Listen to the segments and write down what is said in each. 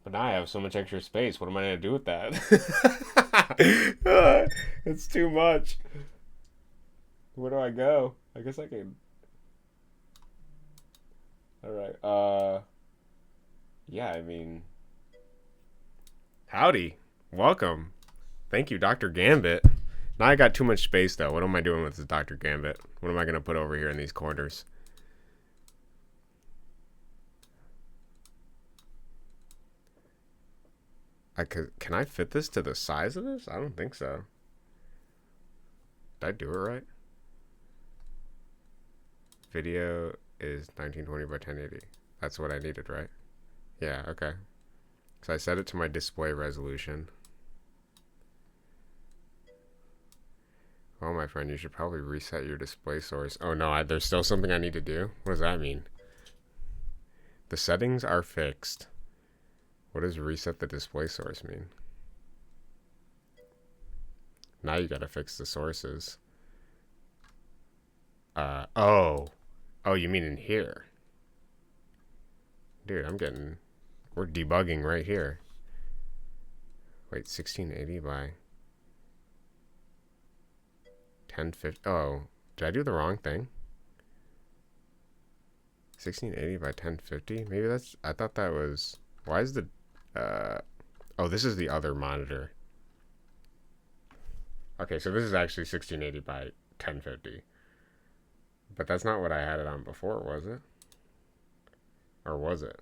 But now I have so much extra space. What am I gonna do with that? It's too much. Where do I go? I guess I can. All right. Yeah. I mean, howdy. Welcome. Thank you, Dr. Gambit. Now I got too much space though. What am I doing with this Dr. Gambit? What am I gonna put over here in these corners? Can I fit this to the size of this? I don't think so. Did I do it right? Video is 1920 by 1080. That's what I needed, right? Yeah, okay. So I set it to my display resolution. Oh, my friend, you should probably reset your display source. Oh no, there's still something I need to do? What does that mean? The settings are fixed. What does reset the display source mean? Now you gotta fix the sources. Oh. Oh, you mean in here? Dude, we're debugging right here. Wait, 1680 by 1050. Oh, did I do the wrong thing? 1680 by 1050? Maybe I thought that was, why is oh, this is the other monitor. Okay, so this is actually 1680 by 1050. But that's not what I had it on before, was it? Or was it?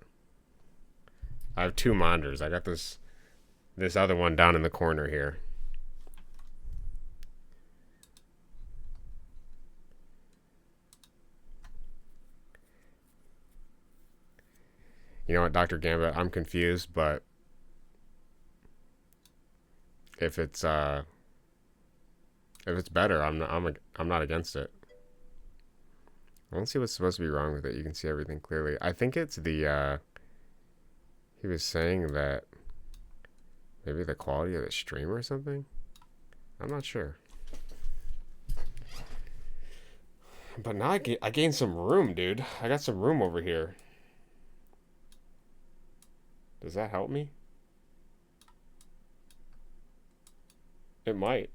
I have two monitors. I got this other one down in the corner here. You know what, Dr. Gambit, I'm confused, but if it's better, I'm not against it. I don't see what's supposed to be wrong with it. You can see everything clearly. I think it's the he was saying that maybe the quality of the stream or something. I'm not sure. But now I gained some room, dude. I got some room over here. Does that help me? It might.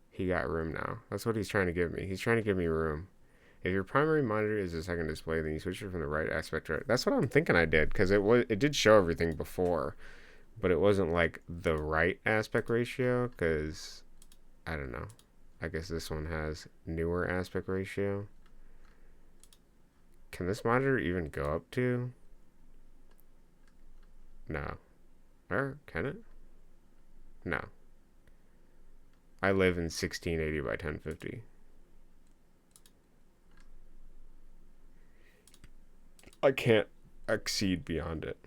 He got room now. That's what he's trying to give me. He's trying to give me room. If your primary monitor is the second display, then you switch it from the right aspect to right. That's what I'm thinking I did, because it did show everything before, but it wasn't like the right aspect ratio, because I don't know. I guess this one has newer aspect ratio. Can this monitor even go up to? No. Or can it? No. I live in 1680 by 1050. I can't exceed beyond it.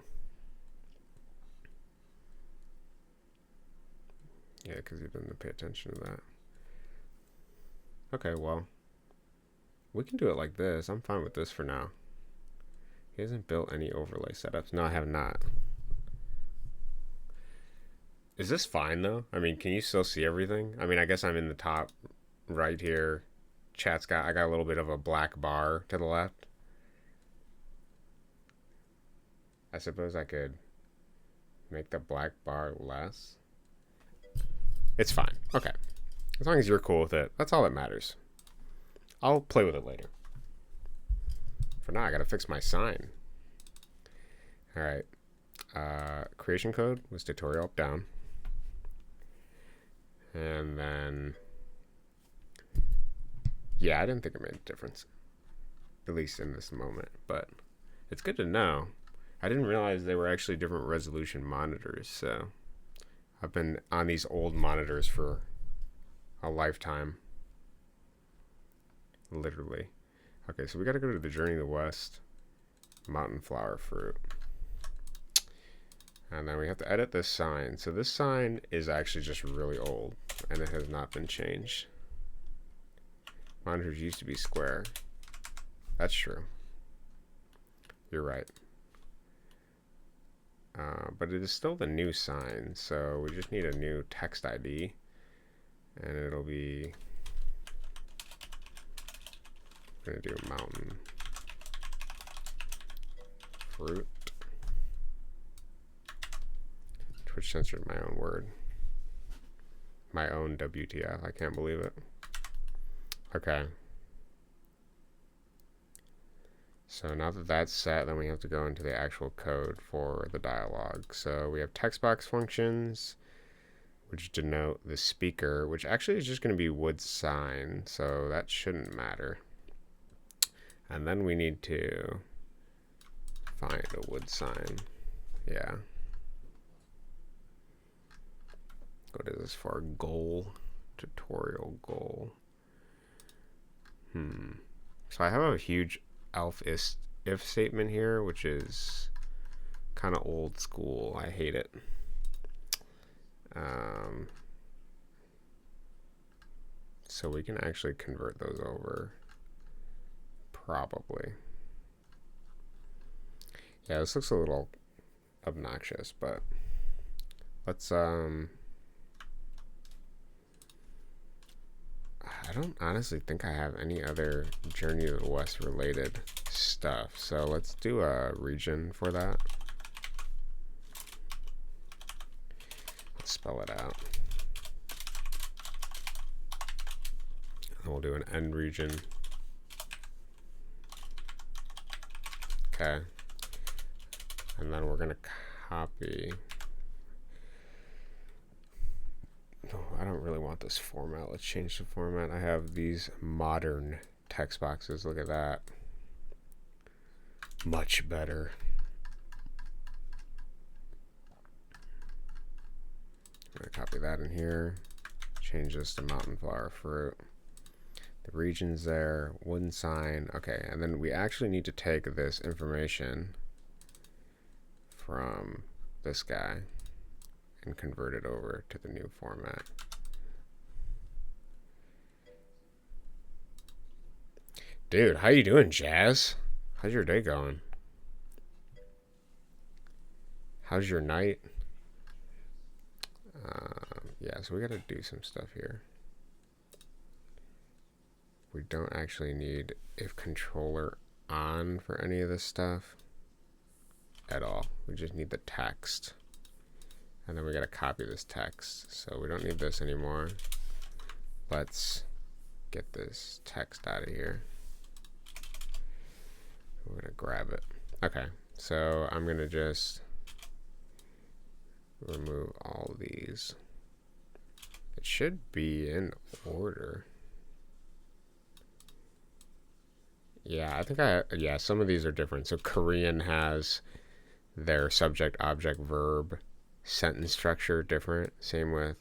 Yeah, because he didn't pay attention to that. Okay, well, we can do it like this. I'm fine with this for now. He hasn't built any overlay setups. No, I have not. Is this fine, though? I mean, can you still see everything? I mean, I guess I'm in the top right here. I got a little bit of a black bar to the left. I suppose I could make the black bar less. It's fine. Okay. As long as you're cool with it. That's all that matters. I'll play with it later. For now, I gotta fix my sign. Alright. Creation code was tutorial up down. And then, yeah, I didn't think it made a difference, at least in this moment, but it's good to know. I didn't realize they were actually different resolution monitors, so I've been on these old monitors for a lifetime, literally. Okay, so we gotta go to the Journey to the West, Mountain Flower Fruit. And then we have to edit this sign. So this sign is actually just really old, and it has not been changed. Monitors used to be square. That's true. You're right. But it is still the new sign, so we just need a new text ID, and it'll be, we're gonna do mountain fruit. Twitch censored my own word. My own WTF. I can't believe it. Okay. So now that that's set, then we have to go into the actual code for the dialogue. So we have text box functions, which denote the speaker, which actually is just going to be would sign, so that shouldn't matter. And then we need to find a would sign. Yeah. What is this for? Goal. Tutorial goal. So I have a huge elf if statement here, which is kind of old school. I hate it. So we can actually convert those over. Probably. Yeah, this looks a little obnoxious, but let's I don't honestly think I have any other Journey to the West related stuff. So let's do a region for that. Let's spell it out. And we'll do an end region. Okay. And then we're going to copy. Oh, I don't really want this format. Let's change the format. I have these modern text boxes. Look at that. Much better. I'm going to copy that in here. Change this to mountain flower fruit. The region's there. Wooden sign. Okay, and then we actually need to take this information from this guy and convert it over to the new format. Dude, how you doing, Jazz? How's your day going? How's your night? Yeah, so we gotta do some stuff here. We don't actually need if controller on for any of this stuff at all. We just need the text. And then we gotta copy this text. So we don't need this anymore. Let's get this text out of here. We're gonna grab it. Okay, so I'm gonna just remove all these. It should be in order. Yeah, I think yeah, some of these are different. So Korean has their subject, object, verb, sentence structure different. Same with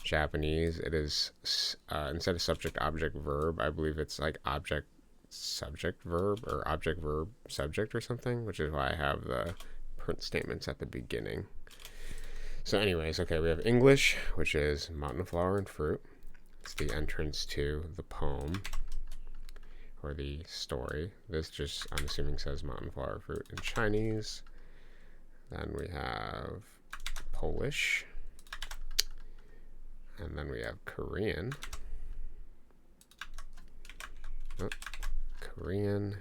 Japanese. It is, instead of subject, object, verb, I believe it's like object, subject, verb, or object, verb, subject or something, which is why I have the print statements at the beginning. So anyways, okay, we have English, which is mountain flower and fruit. It's the entrance to the poem or the story. This just, I'm assuming, says mountain flower fruit in Chinese. Then we have Polish. And then we have Korean. Oh, Korean.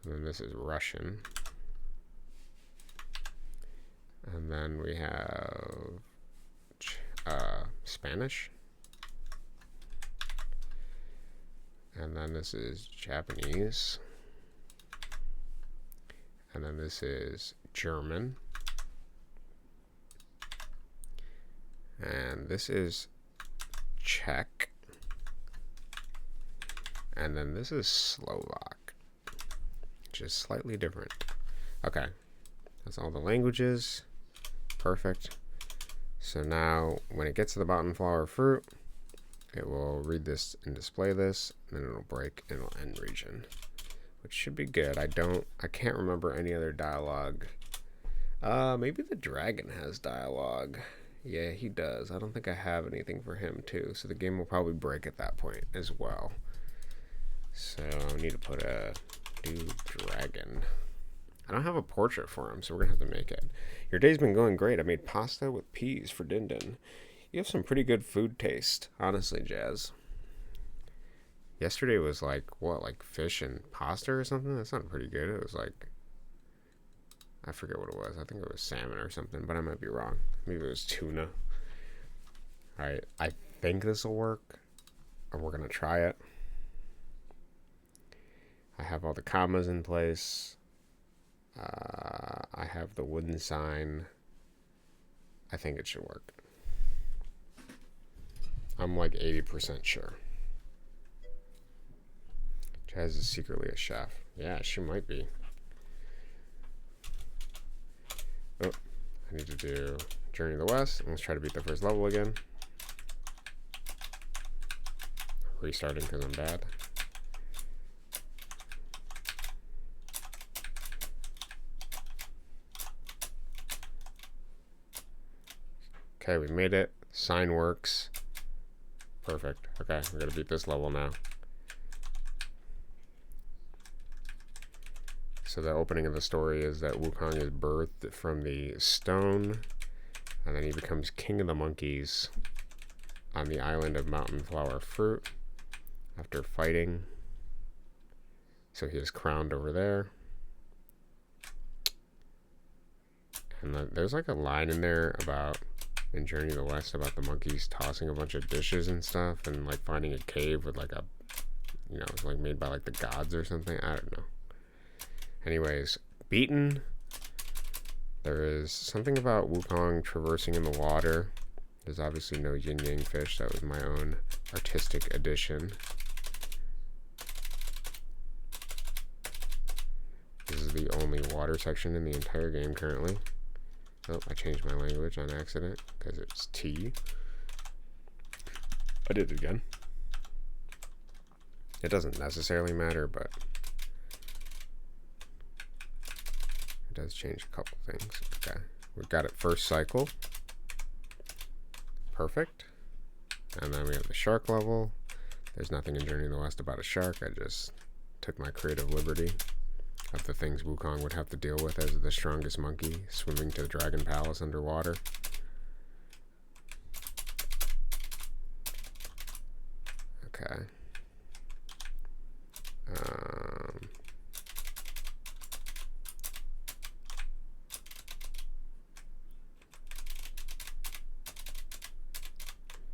And then this is Russian. And then we have Spanish. And then this is Japanese. And then this is German. And this is Czech. And then this is Slovak, which is slightly different. Okay, that's all the languages. Perfect. So now when it gets to the mountain flower fruit, it will read this and display this, and then it'll break and it'll end region, which should be good. I can't remember any other dialogue. Maybe the dragon has dialogue. Yeah, he does. I don't think I have anything for him too, so the game will probably break at that point as well. So I need to put a new dragon. I don't have a portrait for him, so we're gonna have to make it. Your day's been going great. I made pasta with peas for Din Din. You have some pretty good food taste, honestly, Jazz. Yesterday was like, what, like fish and pasta or something? That sounded pretty good. It was like I forget what it was. I think it was salmon or something, but I might be wrong. Maybe it was tuna. Alright, I think this will work. And we're going to try it. I have all the commas in place. I have the wooden sign. I think it should work. I'm like 80% sure. Jazz is secretly a chef. Yeah, she might be. Oh, I need to do Journey to the West. Let's try to beat the first level again. Restarting because I'm bad. Okay, we made it. Sign works. Perfect. Okay, we're gonna beat this level now. So the opening of the story is that Wukong is birthed from the stone, and then he becomes king of the monkeys on the island of Mountain Flower Fruit after fighting. So he is crowned over there. And there's like a line in there about, in Journey to the West, about the monkeys tossing a bunch of dishes and stuff, and like finding a cave with like a, you know, it's like made by like the gods or something. I don't know. Anyways, beaten. There is something about Wukong traversing in the water. There's obviously no yin yang fish. That was my own artistic addition. This is the only water section in the entire game currently. Oh, I changed my language on accident because it's T. I did it again. It doesn't necessarily matter, but it does change a couple things. Okay, we've got it first cycle. Perfect. And then we have the shark level. There's nothing in Journey to the West about a shark. I just took my creative liberty of the things Wukong would have to deal with as the strongest monkey swimming to the Dragon Palace underwater. Okay.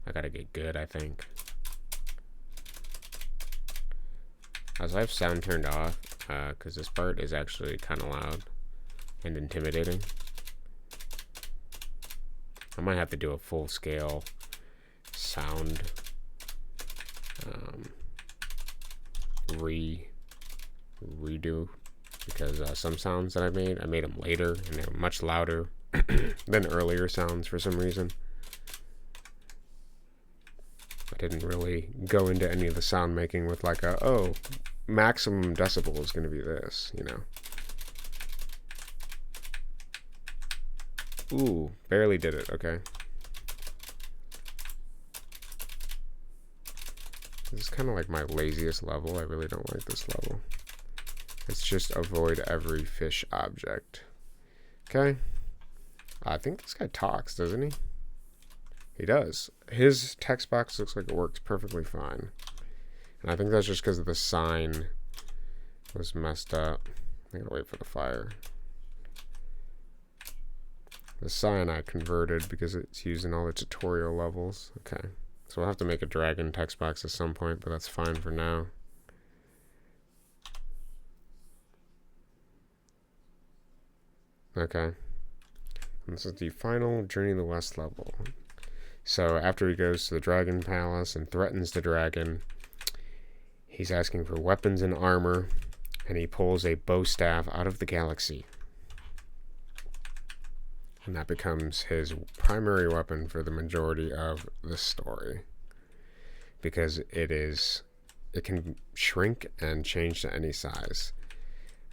I gotta get good, I think. As I have sound turned off, because this part is actually kind of loud and intimidating. I might have to do a full-scale sound redo, because some sounds that I made them later, and they were much louder than earlier sounds for some reason. I didn't really go into any of the sound making with like a, oh, maximum decibel is going to be this, you know. Ooh, barely did it, okay. This is kind of like my laziest level. I really don't like this level. It's just avoid every fish object. Okay. I think this guy talks, doesn't he? He does. His text box looks like it works perfectly fine. And I think that's just because the sign was messed up. I gotta wait for the fire. The sign I converted because it's used in all the tutorial levels. Okay. So we'll have to make a dragon text box at some point, but that's fine for now. Okay. And this is the final Journey to the West level. So after he goes to the Dragon Palace and threatens the dragon, he's asking for weapons and armor, and he pulls a bow staff out of the galaxy. And that becomes his primary weapon for the majority of the story. Because it can shrink and change to any size.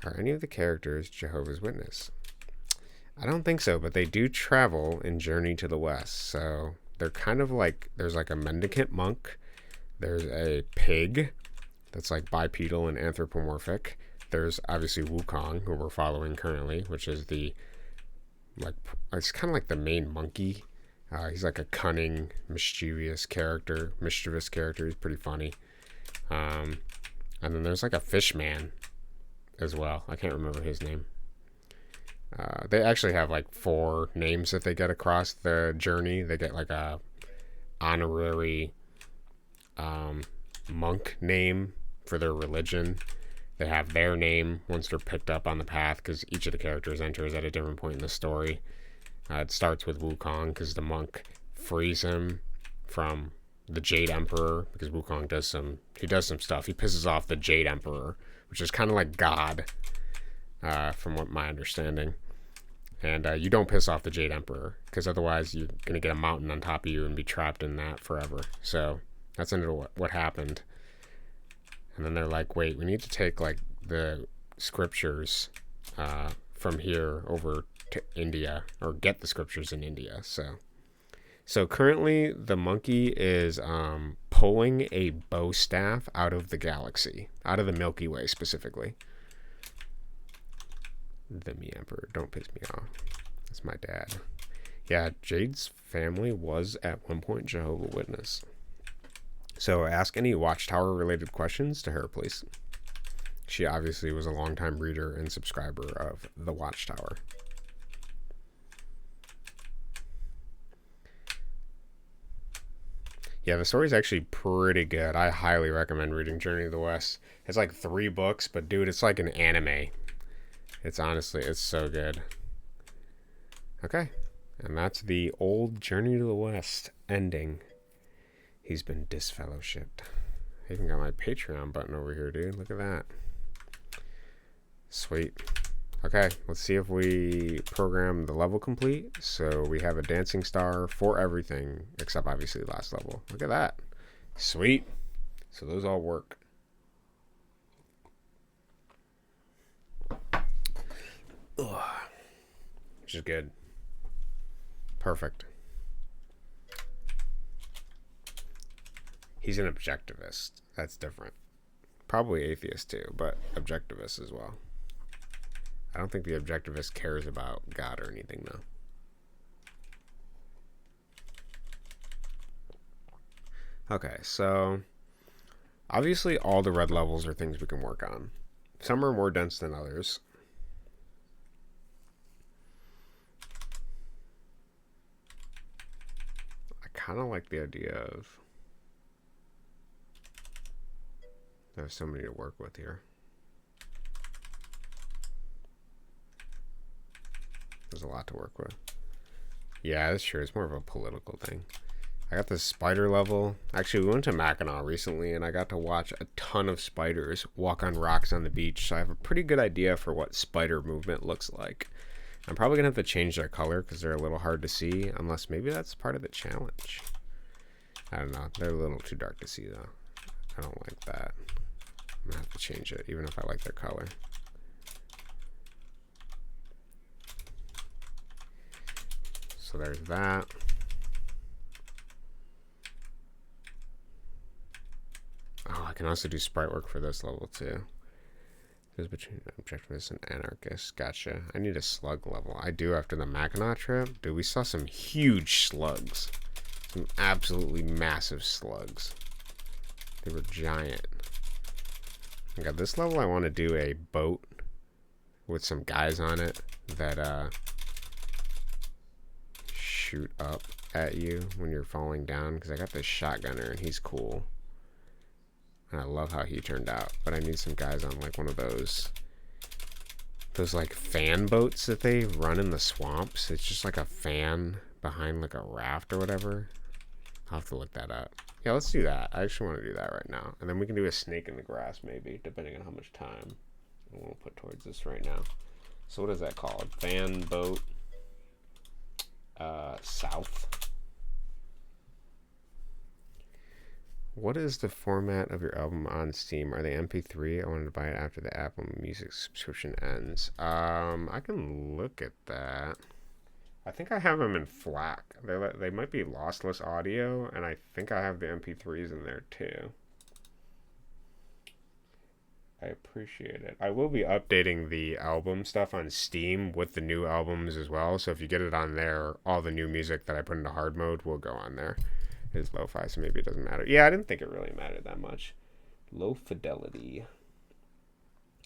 Are any of the characters Jehovah's Witness? I don't think so, but they do travel in Journey to the West, so they're kind of like, there's like a mendicant monk, there's a pig that's like bipedal and anthropomorphic, there's obviously Wukong, who we're following currently, which is the, like, it's kind of like the main monkey. He's like a cunning, mischievous character, he's pretty funny. And then there's like a fish man as well, I can't remember his name. They actually have like 4 names that they get across the journey. They get like a honorary monk name for their religion. They have their name once they're picked up on the path, because each of the characters enters at a different point in the story. It starts with Wukong because the monk frees him from the Jade Emperor, because Wukong does some stuff. He pisses off the Jade Emperor, which is kind of like God, from what my understanding. And you don't piss off the Jade Emperor, because otherwise you're going to get a mountain on top of you and be trapped in that forever. So that's what happened. And then they're like, wait, we need to take like the scriptures from here over to India, or get the scriptures in India. So currently the monkey is pulling a bow staff out of the galaxy, out of the Milky Way specifically. The me Emperor, don't piss me off. That's my dad. Yeah, Jade's family was at one point Jehovah's Witness. So ask any Watchtower related questions to her, please. She obviously was a longtime reader and subscriber of the Watchtower. Yeah, the story's actually pretty good. I highly recommend reading Journey to the West. It's like 3 books, but dude, it's like an anime. It's so good. Okay, and that's the old Journey to the West ending. He's been disfellowshipped. I even got my Patreon button over here, dude. Look at that. Sweet. Okay, let's see if we program the level complete. So we have a dancing star for everything, except obviously last level. Look at that. Sweet. So those all work. Ugh. Which is good. Perfect. He's an objectivist. That's different. Probably atheist too, but objectivist as well. I don't think the objectivist cares about God or anything, though. Okay, so obviously all the red levels are things we can work on. Some are more dense than others. I kind of like the idea of there's somebody to work with here. There's a lot to work with. Yeah, that's true. It's more of a political thing. I got this spider level. Actually, we went to Mackinac recently, and I got to watch a ton of spiders walk on rocks on the beach. So I have a pretty good idea for what spider movement looks like. I'm probably going to have to change their color because they're a little hard to see, unless maybe that's part of the challenge. I don't know. They're a little too dark to see, though. I don't like that. I'm going to have to change it, even if I like their color. So there's that. Oh, I can also do sprite work for this level, too. This is between objectivist and anarchist. Gotcha. I need a slug level. I do after the Mackinac trip. Dude, we saw some huge slugs. Some absolutely massive slugs. They were giant. Okay, this level I want to do a boat with some guys on it that shoot up at you when you're falling down, because I got this shotgunner and he's cool. And I love how he turned out. But I need some guys on like one of those like fan boats that they run in the swamps. It's just like a fan behind like a raft or whatever. I'll have to look that up. Yeah, let's do that. I actually want to do that right now. And then we can do a snake in the grass maybe, depending on how much time I want to put towards this right now. So what is that called? Fan boat south. What is the format of your album on Steam? Are they MP3? I wanted to buy it after the Apple Music subscription ends. I can look at that. I think I have them in FLAC. They might be lossless audio, and I think I have the MP3s in there too. I appreciate it. I will be updating the album stuff on Steam with the new albums as well. So if you get it on there, all the new music that I put into hard mode will go on there. It's lo-fi, so maybe it doesn't matter. Yeah, I didn't think it really mattered that much. Low fidelity.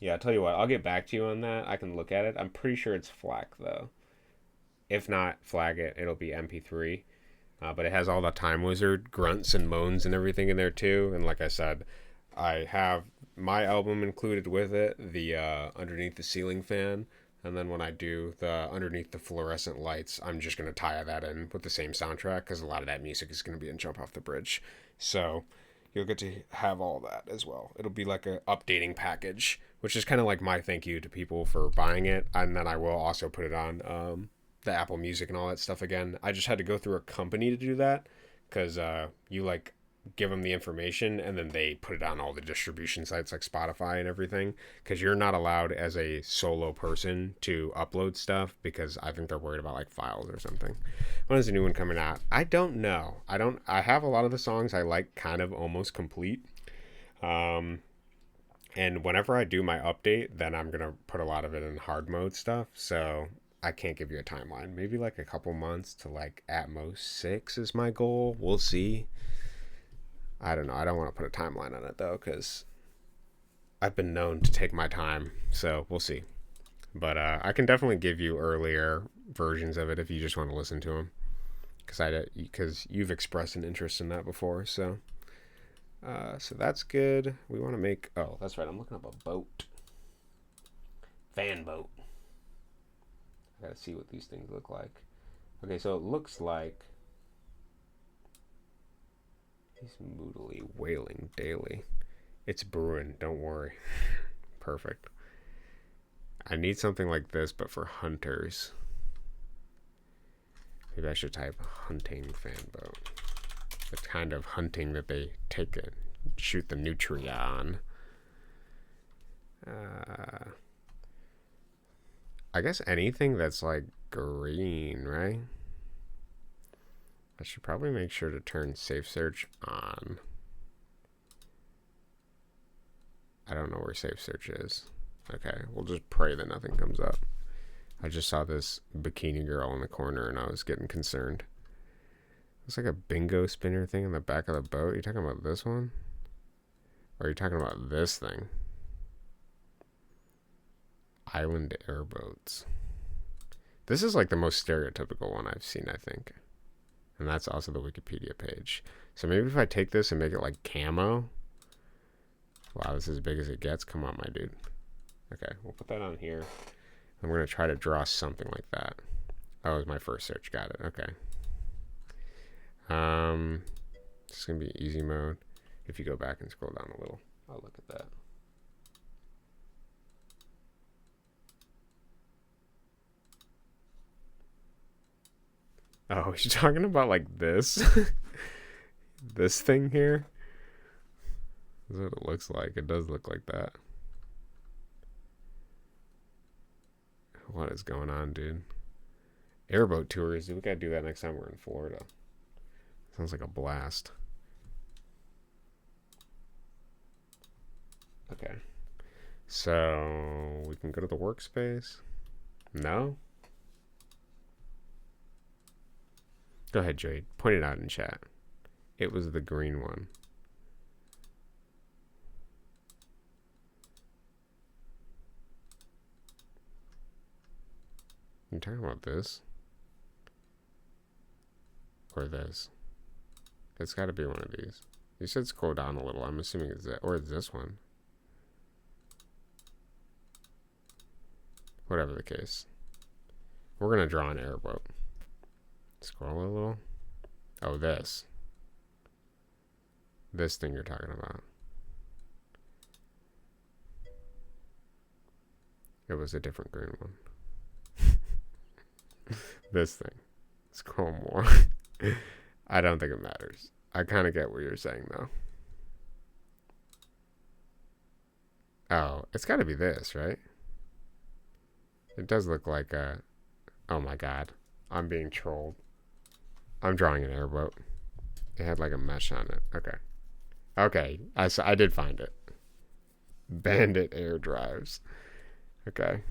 Yeah, I'll tell you what. I'll get back to you on that. I can look at it. I'm pretty sure it's FLAC though. If not flag it, it'll be MP3. But it has all the Time Wizard grunts and moans and everything in there too. And like I said, I have my album included with it, the Underneath the Ceiling fan. And then when I do the Underneath the Fluorescent Lights, I'm just going to tie that in with the same soundtrack because a lot of that music is going to be in Jump Off the Bridge. So you'll get to have all that as well. It'll be like a updating package, which is kind of like my thank you to people for buying it. And then I will also put it on the Apple Music and all that stuff again. I just had to go through a company to do that because you like give them the information and then they put it on all the distribution sites like Spotify and everything because you're not allowed as a solo person to upload stuff because I think they're worried about like files or something. When is the new one coming out? I don't know. I have a lot of the songs I like kind of almost complete. And whenever I do my update, then I'm going to put a lot of it in hard mode stuff. So I can't give you a timeline. Maybe like a couple months to like at most 6 is my goal. We'll see. I don't know. I don't want to put a timeline on it though because I've been known to take my time. So we'll see. But I can definitely give you earlier versions of it if you just want to listen to them because you've expressed an interest in that before. So that's good. We want to make. Oh, that's right. I'm looking up a boat. Fan boat. I gotta see what these things look like. Okay, so it looks like he's moodily wailing daily. It's brewing, don't worry. Perfect. I need something like this, but for hunters. Maybe I should type hunting fan boat. The kind of hunting that they take and shoot the nutria on. I guess anything that's like green, right? I should probably make sure to turn safe search on. I don't know where safe search is. Okay, we'll just pray that nothing comes up. I just saw this bikini girl in the corner and I was getting concerned. It's like a bingo spinner thing in the back of the boat. Are you talking about this one? Or are you talking about this thing? Island airboats. This is like the most stereotypical one I've seen, I think. And that's also the Wikipedia page. So maybe if I take this and make it like camo. Wow, this is as big as it gets. Come on, my dude. Okay, we'll put that on here. And we're going to try to draw something like that. That was my first search. Got it. Okay. This is going to be easy mode. If you go back and scroll down a little, I'll look at that. Oh, you're talking about like this? This thing here? That's what it looks like. It does look like that. What is going on, dude? Airboat tours. We gotta do that next time we're in Florida. Sounds like a blast. Okay. So we can go to the workspace. No? Go ahead, Jade. Point it out in chat. It was the green one. You talking about this? Or this? It's got to be one of these. You said scroll down a little. I'm assuming it's that. Or it's this one. Whatever the case. We're going to draw an airboat. Scroll a little. Oh, this. This thing you're talking about. It was a different green one. This thing. Scroll more. I don't think it matters. I kind of get what you're saying, though. Oh, it's got to be this, right? It does look like a... Oh my god. I'm being trolled. I'm drawing an airboat. It had like a mesh on it. Okay. Okay. I did find it. Bandit air drives. Okay.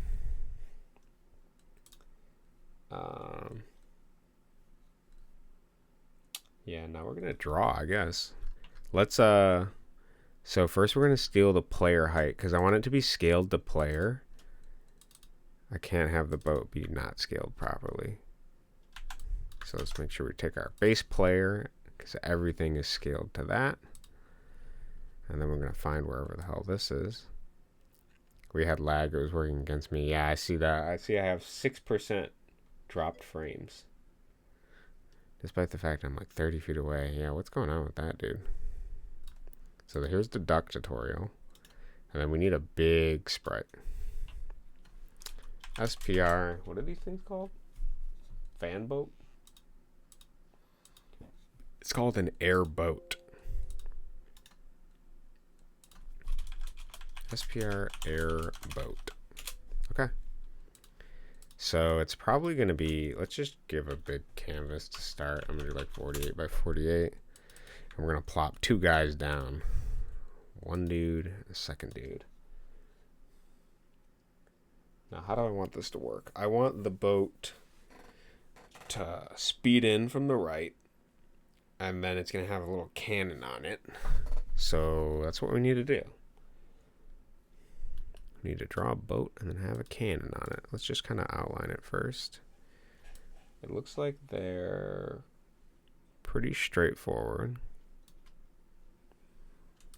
Yeah, now we're gonna draw, I guess. Let's So first we're going to steal the player height because I want it to be scaled to player. I can't have the boat be not scaled properly. So let's make sure we take our base player because everything is scaled to that. And then we're going to find wherever the hell this is. We had lag, it was working against me. Yeah, I see that. I see I have 6% dropped frames. Despite the fact I'm like 30 feet away. Yeah, what's going on with that, dude? So here's the duck tutorial. And then we need a big sprite. SPR, what are these things called? Fan boat? It's called an airboat. SPR airboat. Okay. So it's probably going to be, let's just give a big canvas to start. I'm going to do like 48 by 48. And we're going to plop 2 guys down. One dude, a second dude. Now, how do I want this to work? I want the boat to speed in from the right. And then it's going to have a little cannon on it. So that's what we need to do. We need to draw a boat and then have a cannon on it. Let's just kind of outline it first. It looks like they're pretty straightforward.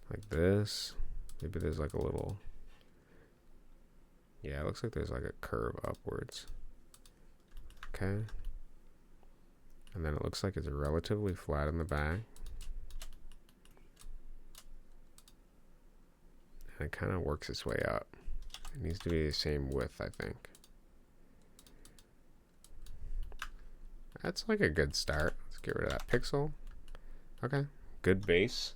Like this. Maybe there's like a little... Yeah, it looks like there's like a curve upwards. Okay. And then it looks like it's relatively flat in the back. And it kind of works its way up. It needs to be the same width, I think. That's like a good start. Let's get rid of that pixel. Okay, good base.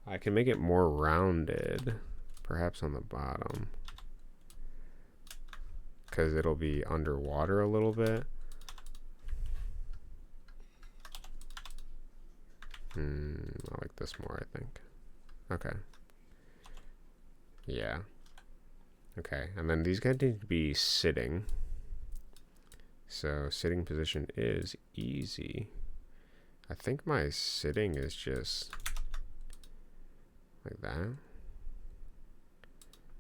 I can make it more rounded, perhaps on the bottom, because it'll be underwater a little bit. I like this more, I think. Okay. Yeah. Okay, and then these guys need to be sitting. So sitting position is easy. I think my sitting is just like that.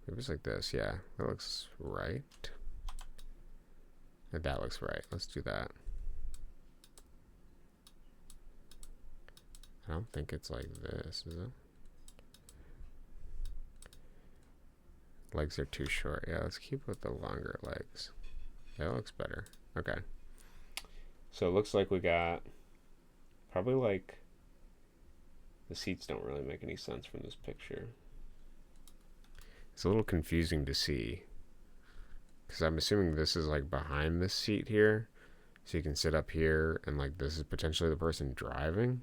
Maybe it's like this. Yeah, that looks right. And that looks right. Let's do that. I don't think it's like this, is it? Legs are too short. Yeah, let's keep with the longer legs. That looks better. Okay. So it looks like we got probably like the seats don't really make any sense from this picture. It's a little confusing to see because I'm assuming this is like behind this seat here. So you can sit up here and like this is potentially the person driving.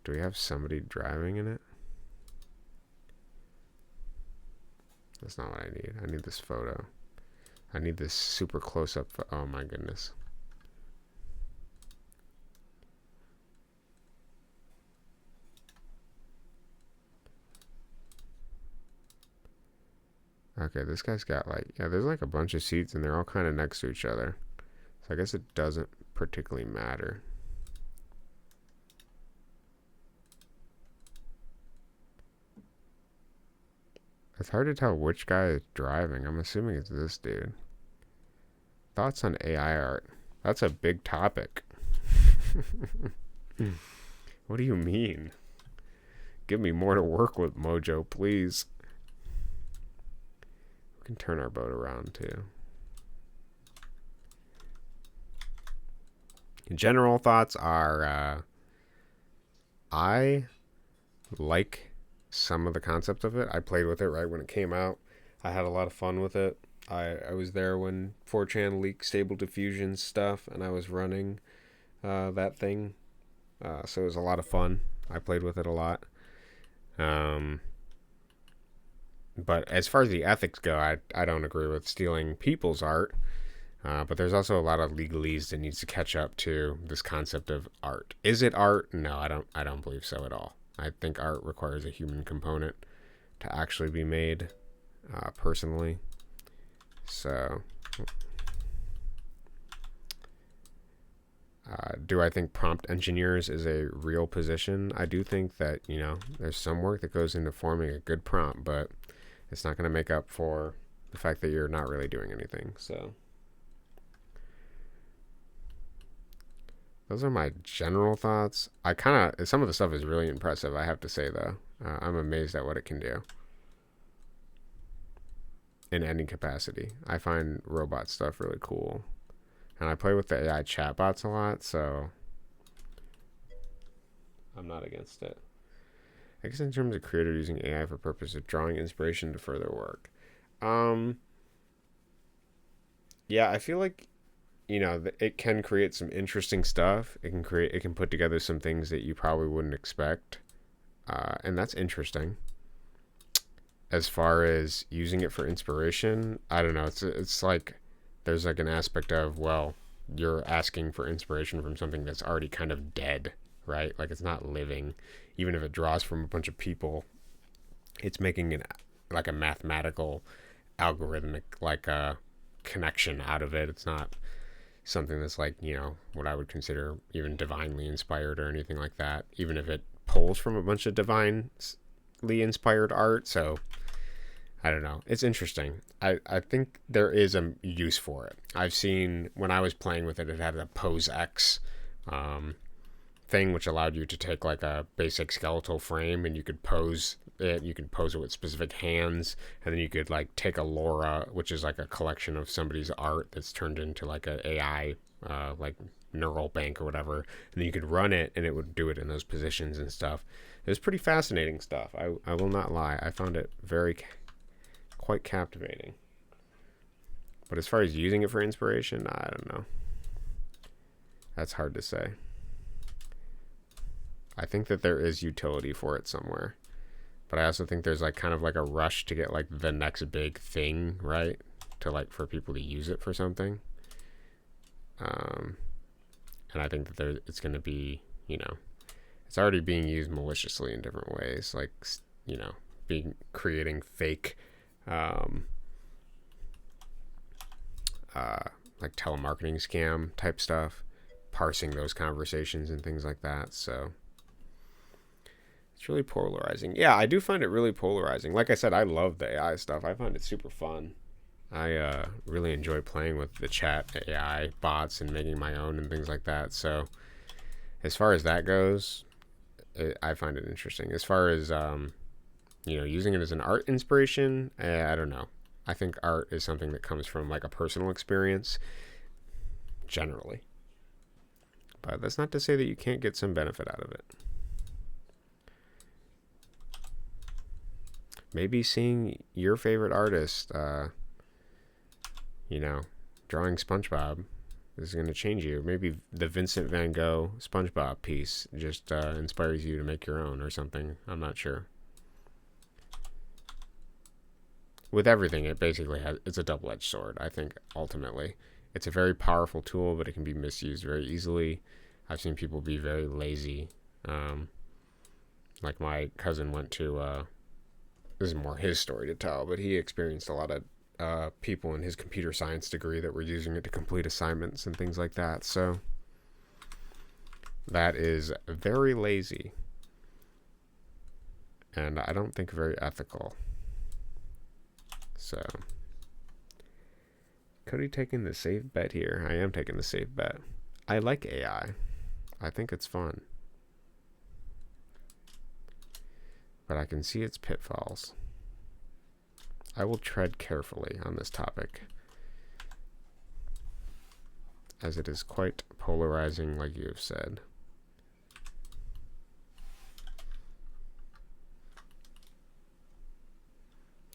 Do we have somebody driving in it? That's not what I need. I need this photo. I need this super close-up. Oh my goodness. Okay, this guy's got like, yeah, there's like a bunch of seats and they're all kind of next to each other. So I guess it doesn't particularly matter. It's hard to tell which guy is driving. I'm assuming it's this dude. Thoughts on AI art? That's a big topic. What do you mean? Give me more to work with, Mojo, please. We can turn our boat around too. General thoughts are I like some of the concept of it. I played with it right when it came out. I had a lot of fun with it. I was there when 4chan leaked Stable Diffusion stuff, and I was running that thing. So it was a lot of fun. I played with it a lot. But as far as the ethics go, I don't agree with stealing people's art. But there's also a lot of legalese that needs to catch up to this concept of art. Is it art? No, I don't believe so at all. I think art requires a human component to actually be made, personally. So Do I think prompt engineers is a real position? I do think that, there's some work that goes into forming a good prompt, but it's not going to make up for the fact that you're not really doing anything. So those are my general thoughts. Some of the stuff is really impressive, I have to say, though. I'm amazed at what it can do in any capacity. I find robot stuff really cool. And I play with the AI chatbots a lot, so I'm not against it. I guess in terms of creator using AI for purpose of drawing inspiration to further work. Yeah, I feel like, it can create some interesting stuff. It can put together some things that you probably wouldn't expect. And that's interesting. As far as using it for inspiration, I don't know. It's like there's like an aspect of, well, you're asking for inspiration from something that's already kind of dead, right? Like it's not living. Even if it draws from a bunch of people, it's making like a mathematical algorithmic like a connection out of it. It's not something that's like, what I would consider even divinely inspired or anything like that, even if it pulls from a bunch of divinely inspired art. So I don't know. It's interesting. I think there is a use for it. I've seen when I was playing with it, it had a pose X thing, which allowed you to take like a basic skeletal frame and you could pose it. You could pose it with specific hands, and then you could like take a Laura, which is like a collection of somebody's art that's turned into like an AI like neural bank or whatever, and then you could run it and it would do it in those positions and stuff. It was pretty fascinating stuff. I will not lie. I found it quite captivating. But as far as using it for inspiration, I don't know. That's hard to say. I think that there is utility for it somewhere. But I also think there's like kind of like a rush to get like the next big thing, right? To like for people to use it for something. And I think that it's going to be, it's already being used maliciously in different ways, like, creating fake, like telemarketing scam type stuff, parsing those conversations and things like that. So it's really polarizing. Yeah, I do find it really polarizing. Like I said, I love the AI stuff. I find it super fun. I really enjoy playing with the chat AI bots and making my own and things like that. So as far as that goes, I find it interesting. As far as, using it as an art inspiration, I don't know. I think art is something that comes from like a personal experience generally. But that's not to say that you can't get some benefit out of it. Maybe seeing your favorite artist, drawing SpongeBob is going to change you. Maybe the Vincent Van Gogh SpongeBob piece just inspires you to make your own or something. I'm not sure. With everything, it basically it's a double-edged sword, I think, ultimately. It's a very powerful tool, but it can be misused very easily. I've seen people be very lazy. Like my cousin went to, this is more his story to tell, but he experienced a lot of people in his computer science degree that were using it to complete assignments and things like that. So that is very lazy. And I don't think very ethical. So, Cody taking the safe bet here. I am taking the safe bet. I like AI. I think it's fun. But I can see its pitfalls. I will tread carefully on this topic, as it is quite polarizing, like you have said.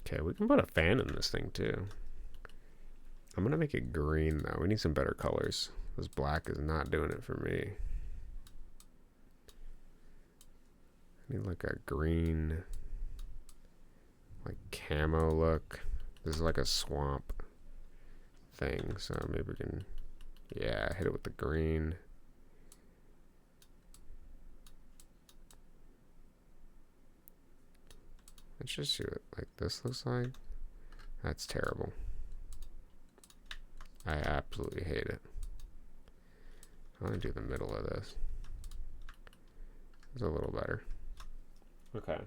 Okay, we can put a fan in this thing too. I'm gonna make it green though. We need some better colors. This black is not doing it for me. I need like a green, like camo look. This is like a swamp thing, so maybe we can, yeah, hit it with the green. Let's just see what like this looks like. That's terrible. I absolutely hate it. I want to do the middle of this. It's a little better. Okay.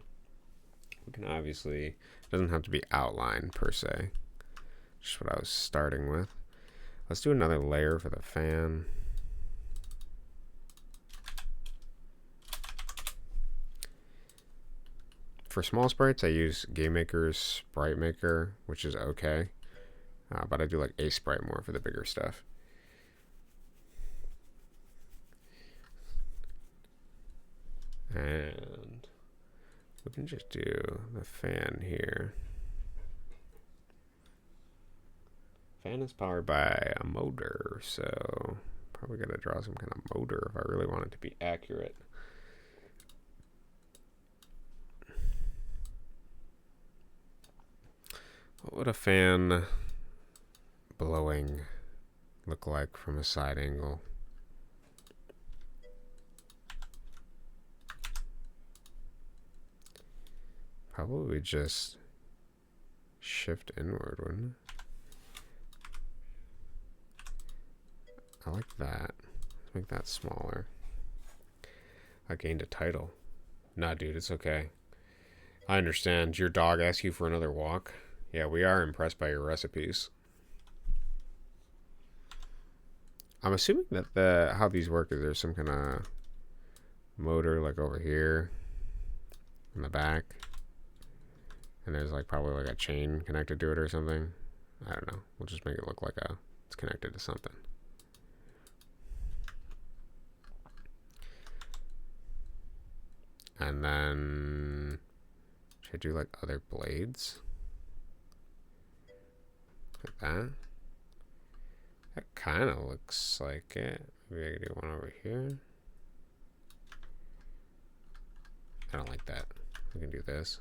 We can obviously, it doesn't have to be outline per se. Just what I was starting with. Let's do another layer for the fan. For small sprites, I use GameMaker's Sprite Maker, which is okay. But I do like a sprite more for the bigger stuff. And we can just do the fan here. Fan is powered by a motor, so probably gotta draw some kind of motor if I really want it to be accurate. What would a fan blowing look like from a side angle? Probably just shift inward, wouldn't it? I like that. Let's make that smaller. I gained a title. Nah, dude, it's okay. I understand. Your dog asked you for another walk. Yeah, we are impressed by your recipes. I'm assuming that how these work is there's some kind of motor like over here in the back. And there's like probably like a chain connected to it or something. I don't know. We'll just make it look like it's connected to something. And then should I do like other blades? Like that. That kind of looks like it. Maybe I could do one over here. I don't like that. We can do this.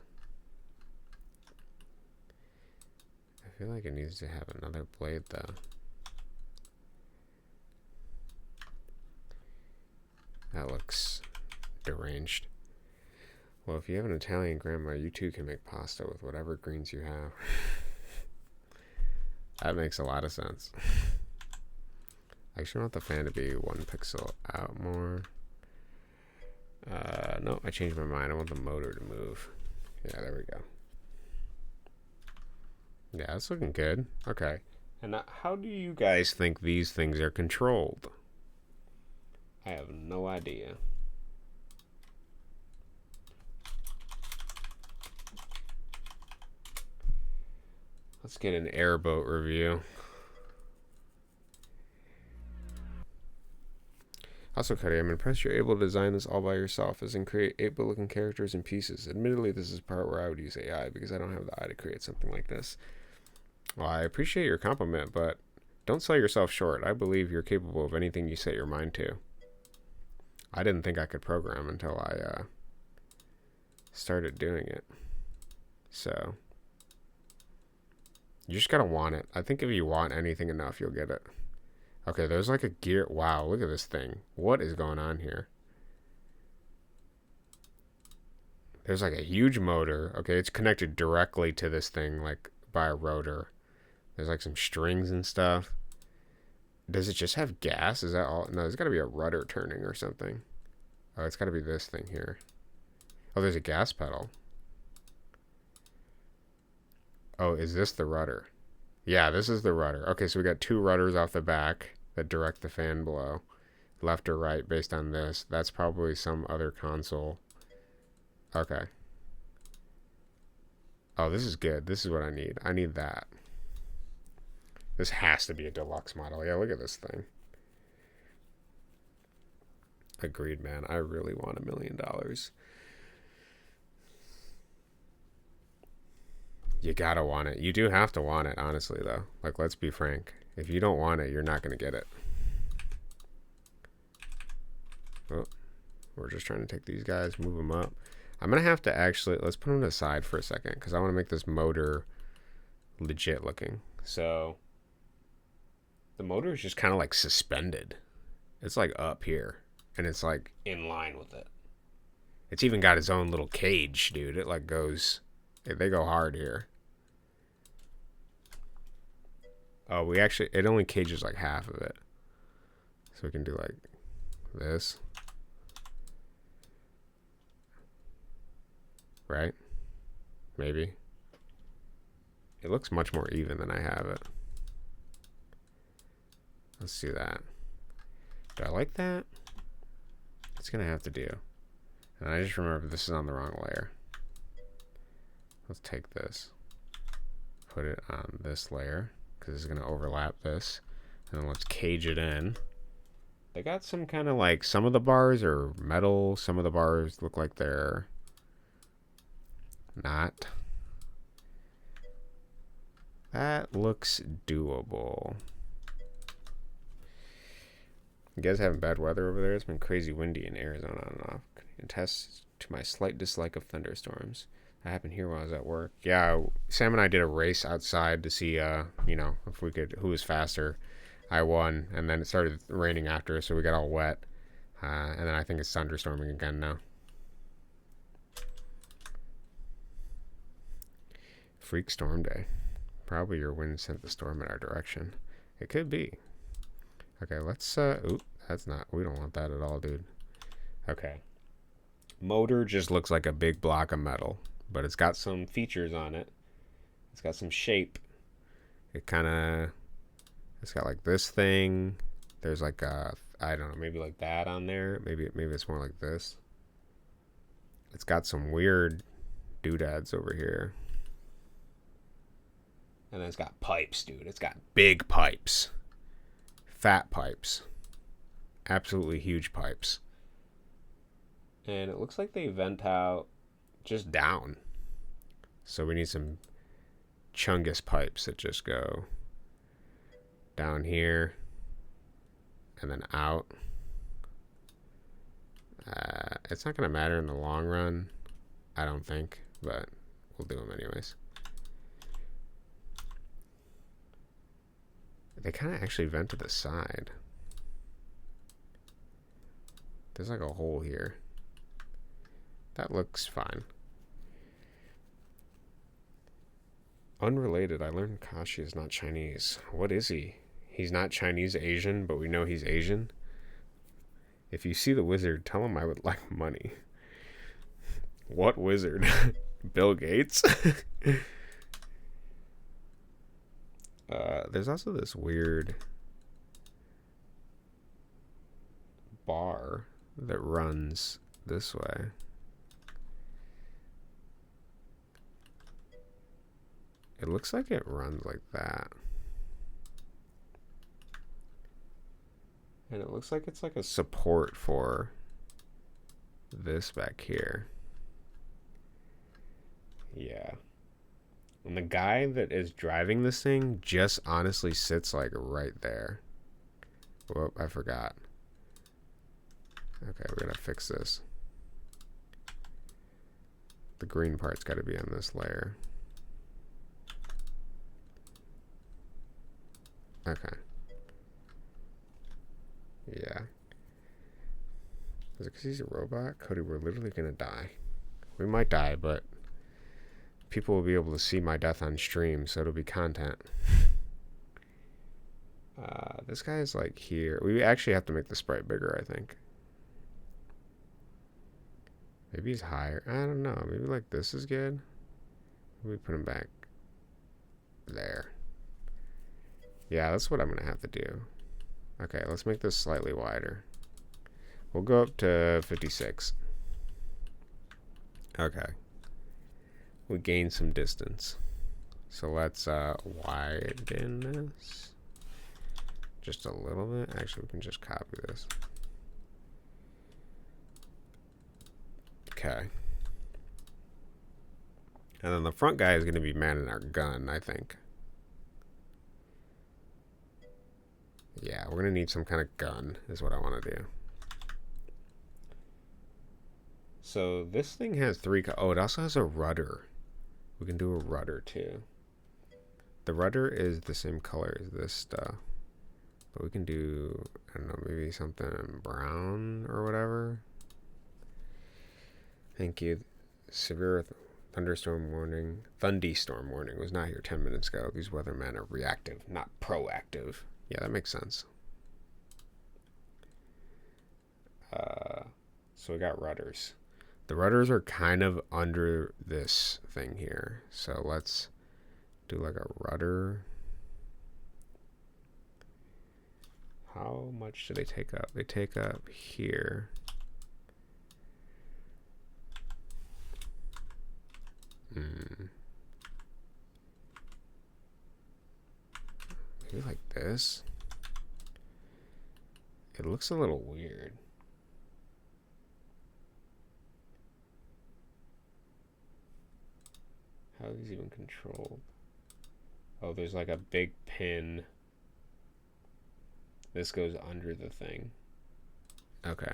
I feel like it needs to have another blade though. That looks deranged. Well, if you have an Italian grandma, you too can make pasta with whatever greens you have. That makes a lot of sense. I actually want the fan to be 1 pixel out more. No, I changed my mind. I want the motor to move. Yeah, there we go. Yeah, it's looking good. Okay. And how do you guys think these things are controlled? I have no idea. Let's get an airboat review. Also, Cuddy, I'm impressed you're able to design this all by yourself, as in create 8-bit looking characters and pieces. Admittedly, this is the part where I would use AI, because I don't have the eye to create something like this. Well, I appreciate your compliment, but don't sell yourself short. I believe you're capable of anything you set your mind to. I didn't think I could program until I started doing it. So you just gotta want it. I think if you want anything enough, you'll get it. Okay, there's like a gear. Wow, look at this thing. What is going on here? There's like a huge motor. Okay, it's connected directly to this thing, like by a rotor. There's like some strings and stuff. Does it just have gas? Is that all? No, there's got to be a rudder turning or something. Oh, it's got to be this thing here. Oh, there's a gas pedal. Oh, is this the rudder? Yeah, this is the rudder. Okay, so we got 2 rudders off the back that direct the fan below. Left or right based on this. That's probably some other console. Okay. Oh, this is good. This is what I need. I need that. This has to be a deluxe model. Yeah, look at this thing. Agreed, man. I really want $1 million. You gotta want it. You do have to want it, honestly, though. Like, let's be frank. If you don't want it, you're not going to get it. Oh, we're just trying to take these guys, move them up. I'm going to have to actually, let's put them aside for a second, because I want to make this motor legit looking. So, the motor is just kind of like suspended. It's like up here, and it's like in line with it. It's even got its own little cage, dude. It like goes, they go hard here. Oh, it only cages like half of it. So we can do like this. Right? Maybe. It looks much more even than I have it. Let's do that. Do I like that? It's gonna have to do. And I just remember this is on the wrong layer. Let's take this. Put it on this layer, because it's gonna overlap this. And then let's cage it in. They got some kind of like, some of the bars are metal, some of the bars look like they're not. That looks doable. You guys having bad weather over there? It's been crazy windy in Arizona on and off. Attests to my slight dislike of thunderstorms. That happened here while I was at work. Yeah, Sam and I did a race outside to see, you know, if we could, who was faster. I won, and then it started raining after, so we got all wet. And then I think it's thunderstorming again now. Freak storm day. Probably your wind sent the storm in our direction. It could be. Okay, let's, oop, that's not, we don't want that at all, dude. Okay. Motor just looks like a big block of metal, but it's got some features on it. It's got some shape. It kind of, it's got like this thing. There's like a, I don't know, maybe like that on there. Maybe it's more like this. It's got some weird doodads over here. And then it's got pipes, dude. It's got big pipes. Fat pipes. Absolutely huge pipes. And it looks like they vent out just down. So we need some chungus pipes that just go down here and then out. It's not going to matter in the long run, I don't think, but we'll do them anyways. They kind of actually vent to the side. There's like a hole here. That looks fine. Unrelated, I learned Kashi is not Chinese. What is he? He's not Chinese Asian, but we know he's Asian. If you see the wizard, tell him I would like money. What wizard? Bill Gates? There's also this weird bar that runs this way. It looks like it runs like that. And it looks like it's like a support for this back here. Yeah. And the guy that is driving this thing just honestly sits like right there. Whoop, I forgot. Okay, we're gonna fix this. The green part's gotta be on this layer. Okay. Yeah. Is it because he's a robot? Cody, we're literally gonna die. We might die, but people will be able to see my death on stream, so it'll be content. This guy is like here. We actually have to make the sprite bigger, I think. Maybe he's higher. I don't know. Maybe like this is good. Maybe put him back there. Yeah, that's what I'm going to have to do. Okay, let's make this slightly wider. We'll go up to 56. Okay. We gained some distance. So let's widen this just a little bit. Actually, we can just copy this. Okay. And then the front guy is going to be manning our gun, I think. Yeah, we're going to need some kind of gun is what I want to do. So this thing has three... Oh, it also has a rudder. We can do a rudder too. The rudder is the same color as this stuff. But we can do, I don't know, maybe something brown or whatever. Thank you. Severe thunderstorm warning. Thunderstorm warning was not here 10 minutes ago. These weathermen are reactive, not proactive. Yeah, that makes sense. So we got rudders. The rudders are kind of under this thing here. So let's do like a rudder. How much do they take up? They take up here. Maybe like this. It looks a little weird. How is these even controlled? Oh, there's like a big pin. This goes under the thing. Okay.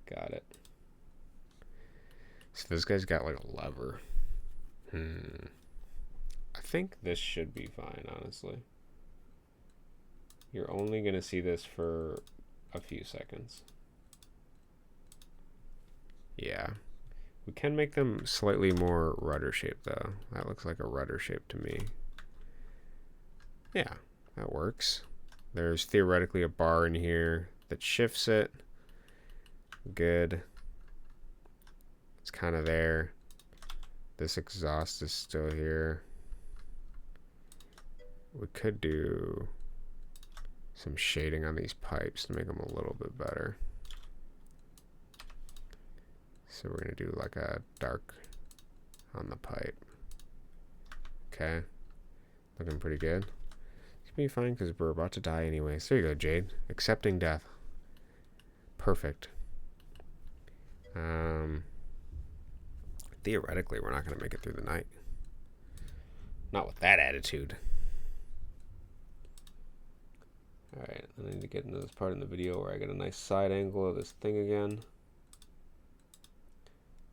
Got it. So this guy's got like a lever. I think this should be fine, honestly. You're only going to see this for a few seconds. Yeah. We can make them slightly more rudder shaped though. That looks like a rudder shape to me. Yeah, that works. There's theoretically a bar in here that shifts it. Good. It's kind of there. This exhaust is still here. We could do some shading on these pipes to make them a little bit better. So we're going to do like a dark on the pipe. Okay. Looking pretty good. It's going to be fine because we're about to die anyways. There you go, Jade. Accepting death. Perfect. Theoretically, we're not going to make it through the night. Not with that attitude. Alright, I need to get into this part in the video where I get a nice side angle of this thing again.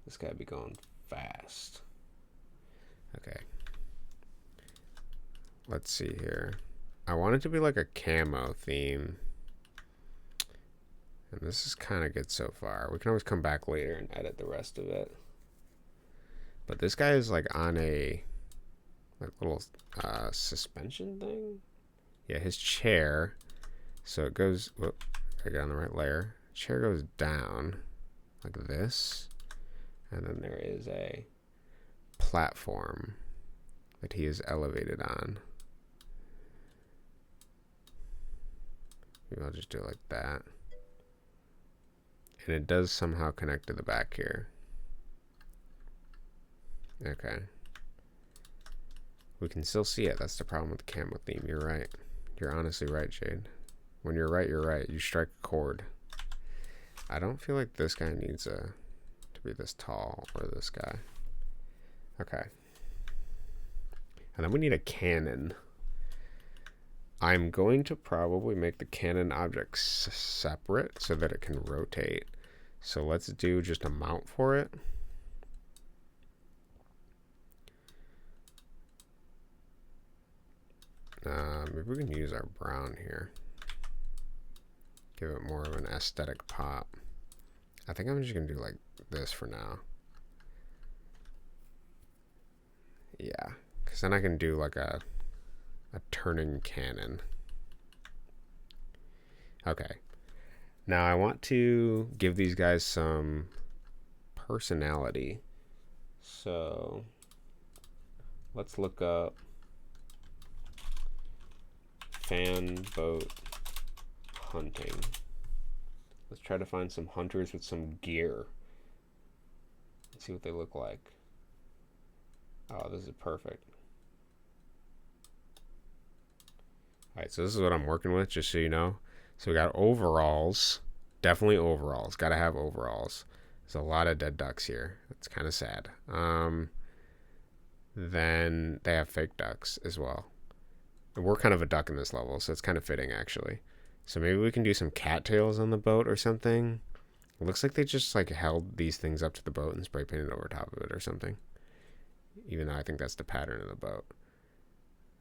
This guy be going fast. Okay. Let's see here. I want it to be like a camo theme. And this is kind of good so far. We can always come back later and edit the rest of it. But this guy is like on a like little suspension thing. Yeah, his chair. So it goes, whoop, I got on the right layer. Chair goes down like this. And then there is a platform that he is elevated on. Maybe I'll just do it like that. And it does somehow connect to the back here. Okay. We can still see it. That's the problem with the camo theme. You're right. You're honestly right, Jade. When you're right, you're right. You strike a chord. I don't feel like this guy needs to be this tall, or this guy. Okay. And then we need a cannon. I'm going to probably make the cannon object separate so that it can rotate. So let's do just a mount for it. Maybe we can use our brown here. Give it more of an aesthetic pop. I think I'm just going to do like this for now. Yeah, because then I can do like a turning cannon. Okay. Now I want to give these guys some personality. So let's look up fan boat hunting. Let's try to find some hunters with some gear. Let's see what they look like. Oh, this is perfect. Alright, so this is what I'm working with, just so you know. So we got overalls. Definitely overalls. Gotta have overalls. There's a lot of dead ducks here. That's kind of sad. Then they have fake ducks as well. And we're kind of a duck in this level, so it's kind of fitting, actually. So maybe we can do some cattails on the boat or something. It looks like they just like held these things up to the boat and spray painted over top of it or something. Even though I think that's the pattern of the boat.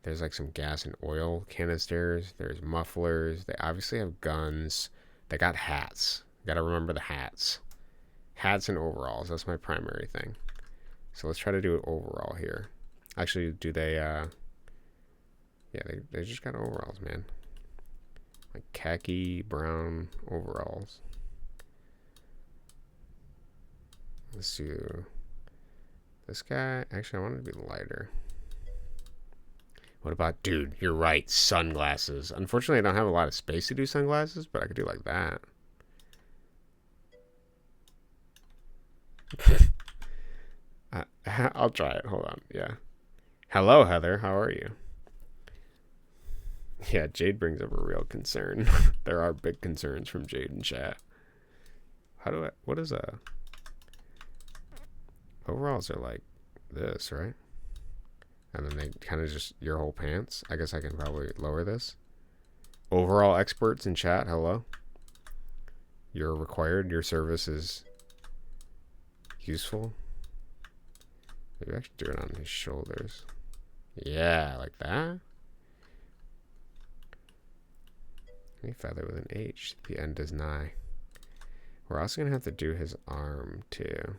There's like some gas and oil canisters. There's mufflers. They obviously have guns. They got hats. Gotta remember the hats. Hats and overalls. That's my primary thing. So let's try to do an overall here. Actually, do they, yeah, they just got overalls, man. Like khaki brown overalls. Let's do this guy. Actually, I want it to be lighter. What about, dude, you're right, sunglasses. Unfortunately, I don't have a lot of space to do sunglasses, but I could do like that. I'll try it. Hold on. Yeah. Hello, Heather. How are you? Yeah, Jade brings up a real concern. There are big concerns from Jade in chat. What is a... Overalls are like this, right? And then they kind of just, your whole pants. I guess I can probably lower this. Overall experts in chat, hello. You're required. Your service is useful. Maybe I should do it on his shoulders. Yeah, like that. Any feather with an H. The end is nigh. We're also going to have to do his arm, too.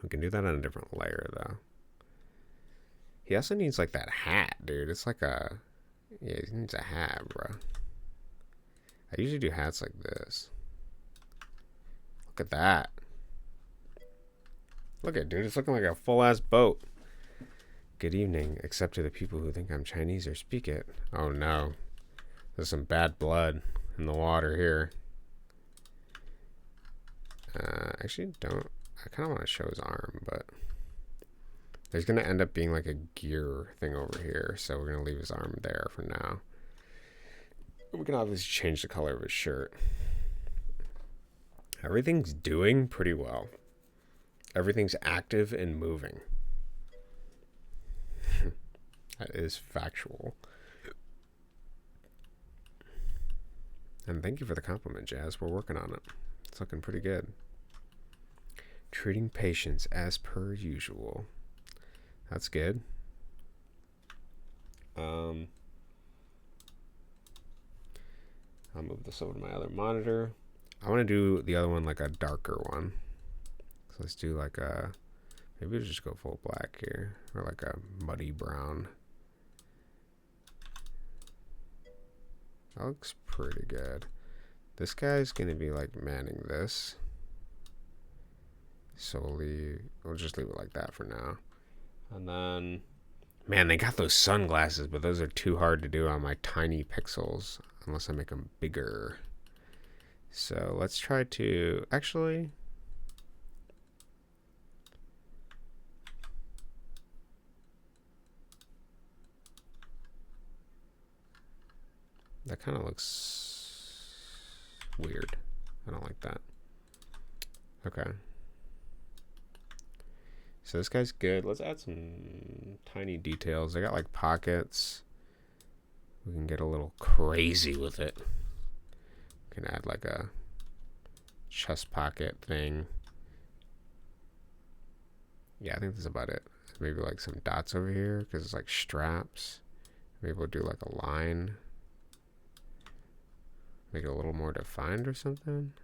We can do that on a different layer, though. He also needs, like, that hat, dude. It's like a... Yeah, he needs a hat, bro. I usually do hats like this. Look at that. Look at it, dude. It's looking like a full-ass boat. Good evening, except to the people who think I'm Chinese or speak it. Oh, no. There's some bad blood in the water here. Actually, don't... I kind of want to show his arm, but... There's going to end up being like a gear thing over here, so we're going to leave his arm there for now. We can obviously change the color of his shirt. Everything's doing pretty well. Everything's active and moving. That is factual. And thank you for the compliment, Jazz. We're working on it. It's looking pretty good. Treating patients as per usual. That's good. I'll move this over to my other monitor. I want to do the other one like a darker one. So let's do like a... Maybe we'll just go full black here. Or like a muddy brown. That looks pretty good. This guy's going to be like manning this. Solely, we'll just leave it like that for now. And then, man, they got those sunglasses, but those are too hard to do on my tiny pixels unless I make them bigger. So let's try to, actually, that kind of looks weird. I don't like that. Okay. So this guy's good. Let's add some tiny details. They got like pockets. We can get a little crazy with it. We can add like a chest pocket thing. Yeah, I think that's about it. Maybe like some dots over here because it's like straps. Maybe we'll do like a line. Make it a little more defined or something.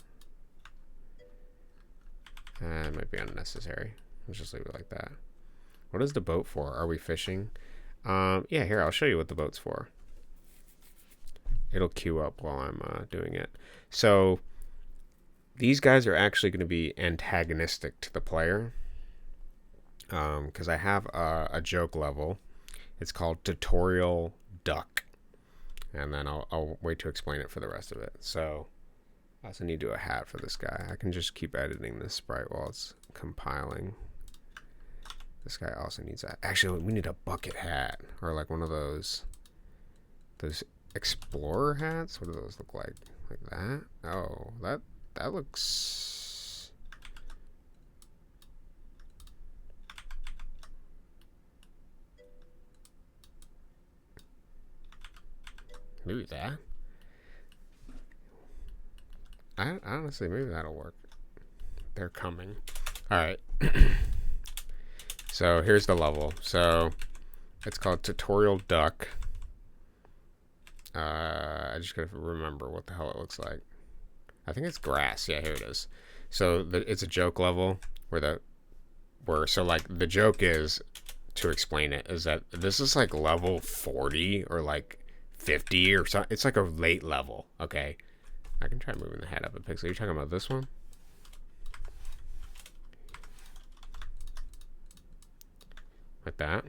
It might be unnecessary. Let's just leave it like that. What is the boat for? Are we fishing? Yeah, here, I'll show you what the boat's for. It'll queue up while I'm doing it. So these guys are actually going to be antagonistic to the player. Because I have a joke level. It's called Tutorial Duck. And then I'll wait to explain it for the rest of it. So I also need to do a hat for this guy. I can just keep editing this sprite while it's compiling. This guy also needs that. Actually, we need a bucket hat. Or like one of those explorer hats. What do those look like? Like that? Oh, that looks... Maybe that? Honestly, maybe that'll work. They're coming. Alright. So here's the level. So it's called Tutorial Duck. I just gotta remember what the hell it looks like. I think it's grass. Yeah, here it is. So it's a joke level so like the joke is, to explain it, is that this is like level 40 or like 50 or something. It's like a late level. Okay. I can try moving the head up a pixel. You're talking about this one? Like that.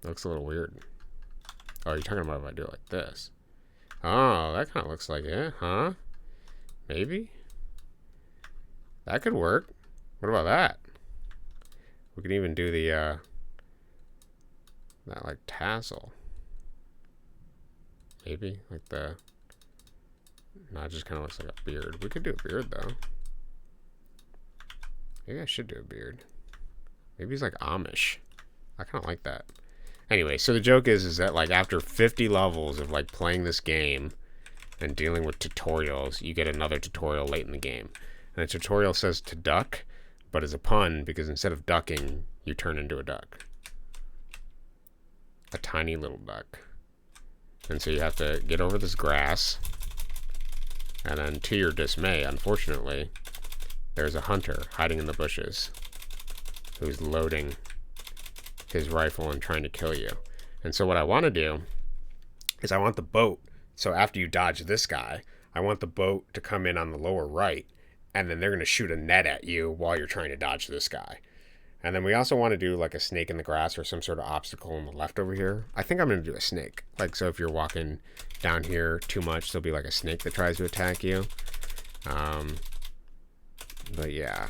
That looks a little weird. Oh, you're talking about if I do it like this. Oh, that kind of looks like it, huh? Maybe? That could work. What about that? We could even do the, that like tassel. Maybe? Like the... No, it just kind of looks like a beard. We could do a beard, though. Maybe I should do a beard. Maybe he's like Amish. I kind of like that. Anyway, so the joke is that like after 50 levels of like playing this game and dealing with tutorials, you get another tutorial late in the game. And the tutorial says to duck, but it's a pun because instead of ducking, you turn into a duck. A tiny little duck. And so you have to get over this grass. And then to your dismay, unfortunately, there's a hunter hiding in the bushes who's loading his rifle and trying to kill you. And so what I want to do is I want the boat, so after you dodge this guy, I want the boat to come in on the lower right, and then they're going to shoot a net at you while you're trying to dodge this guy. And then we also want to do like a snake in the grass or some sort of obstacle on the left over here. I think I'm going to do a snake. Like, so if you're walking down here too much, there'll be like a snake that tries to attack you. But yeah.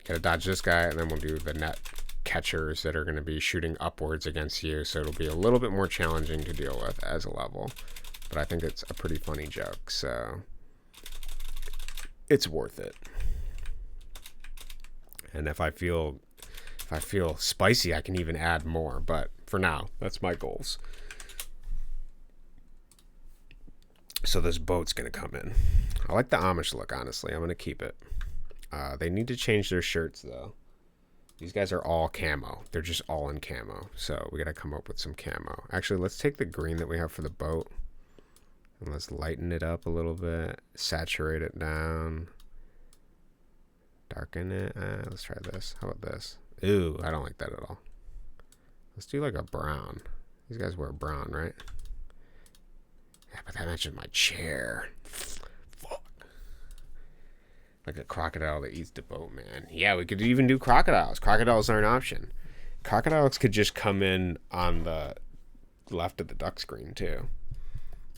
Gotta dodge this guy, and then we'll do the net catchers that are going to be shooting upwards against you, so it'll be a little bit more challenging to deal with as a level. But I think it's a pretty funny joke, so it's worth it. And if I feel spicy, I can even add more, but for now, that's my goals. So this boat's going to come in. I like the Amish look, honestly. I'm going to keep it. They need to change their shirts, though. These guys are all camo. They're just all in camo. So we got to come up with some camo. Actually, let's take the green that we have for the boat. And let's lighten it up a little bit. Saturate it down. Darken it. Let's try this. How about this? Ooh, I don't like that at all. Let's do like a brown. These guys wear brown, right? Yeah, but that matches my chair. Fuck. Like a crocodile that eats the boat, man. Yeah, we could even do crocodiles. Crocodiles are an option. Crocodiles could just come in on the left of the duck screen, too.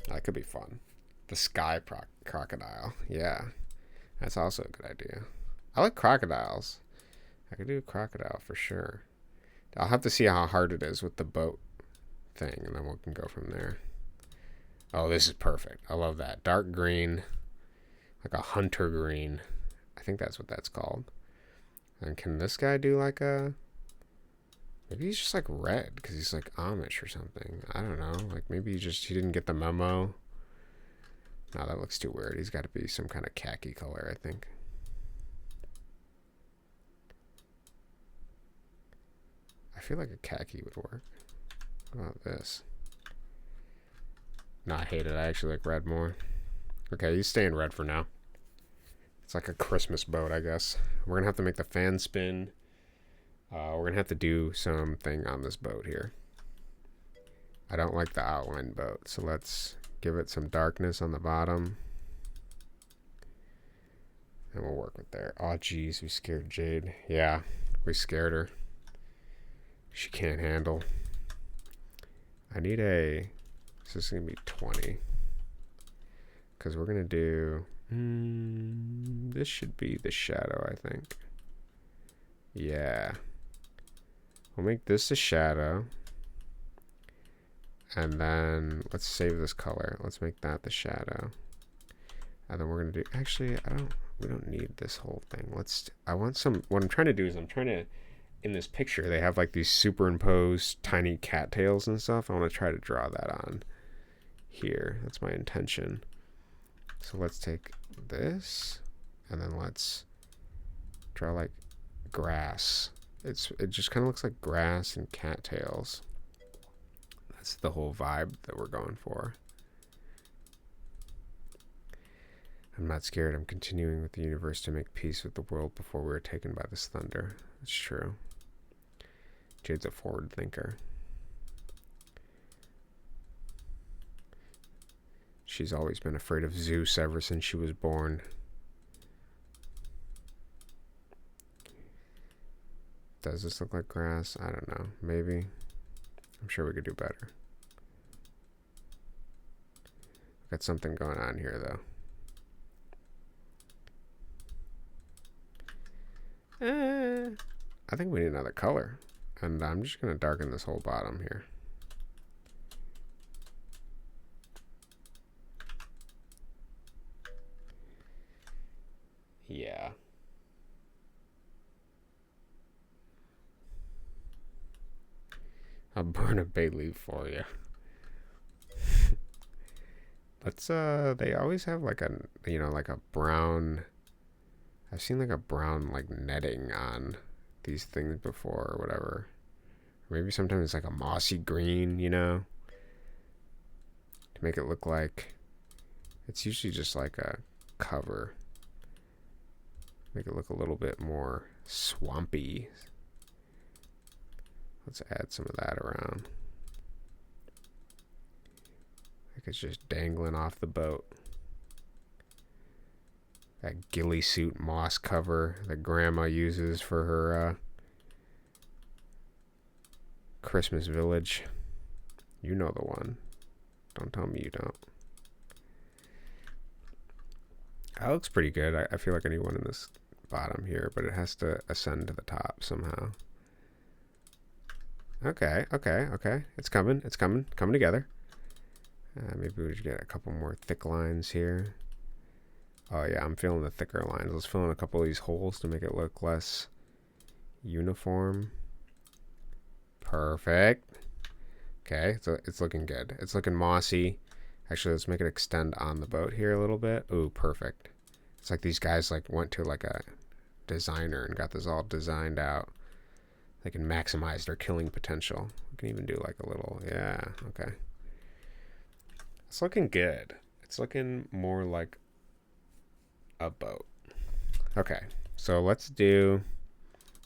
That could be fun. The sky crocodile. Yeah. That's also a good idea. I like crocodiles. I could do a crocodile for sure. I'll have to see how hard it is with the boat thing, and then we can go from there. Oh, this is perfect. I love that. Dark green. Like a hunter green. I think that's what that's called. And can this guy do like a... Maybe he's just like red because he's like Amish or something. I don't know. Like maybe he didn't get the memo. No, that looks too weird. He's got to be some kind of khaki color, I think. I feel like a khaki would work. What about this? No, I hate it. I actually like red more. Okay, he's staying red for now. It's like a Christmas boat, I guess. We're going to have to make the fan spin. We're going to have to do something on this boat here. I don't like the outline boat, so let's give it some darkness on the bottom. And we'll work with there. Oh, geez, we scared Jade. Yeah, we scared her. She can't handle. I need a... This is going to be 20. Because we're going to do... this should be the shadow, I think. Yeah. We'll make this a shadow. And then let's save this color. Let's make that the shadow. And then we're going to do... Actually, we don't need this whole thing. I want some... What I'm trying to do is I'm trying to... In this picture, they have like these superimposed tiny cattails and stuff. I want to try to draw that on here. That's my intention. So let's take this and then let's draw like grass. It just kind of looks like grass and cattails. That's the whole vibe that we're going for. I'm not scared. I'm continuing with the universe to make peace with the world before we are taken by this thunder. That's true. Jade's a forward thinker. She's always been afraid of Zeus ever since she was born. Does this look like grass? I don't know. Maybe. I'm sure we could do better. Got something going on here, though. I think we need another color. And I'm just going to darken this whole bottom here. Yeah. I'll burn a bay leaf for you. Let's, they always have like a, you know, like a brown, I've seen like a brown, like netting on these things before or whatever. Maybe sometimes it's like a mossy green, you know, to make it look like, it's usually just like a cover. Make it look a little bit more swampy. Let's add some of that around. Like it's just dangling off the boat. That ghillie suit moss cover that Grandma uses for her Christmas village. You know the one. Don't tell me you don't. That looks pretty good. I feel like I need one in this bottom here, but it has to ascend to the top somehow. Okay. It's coming together. Maybe we should get a couple more thick lines here. Oh yeah, I'm feeling the thicker lines. Let's fill in a couple of these holes to make it look less uniform. Perfect. Okay, so it's looking good. It's looking mossy. Actually, let's make it extend on the boat here a little bit. Ooh, perfect. It's like these guys like went to like a designer and got this all designed out. They can maximize their killing potential. We can even do like a little, yeah, okay. It's looking good. It's looking more like a boat. Okay, so let's do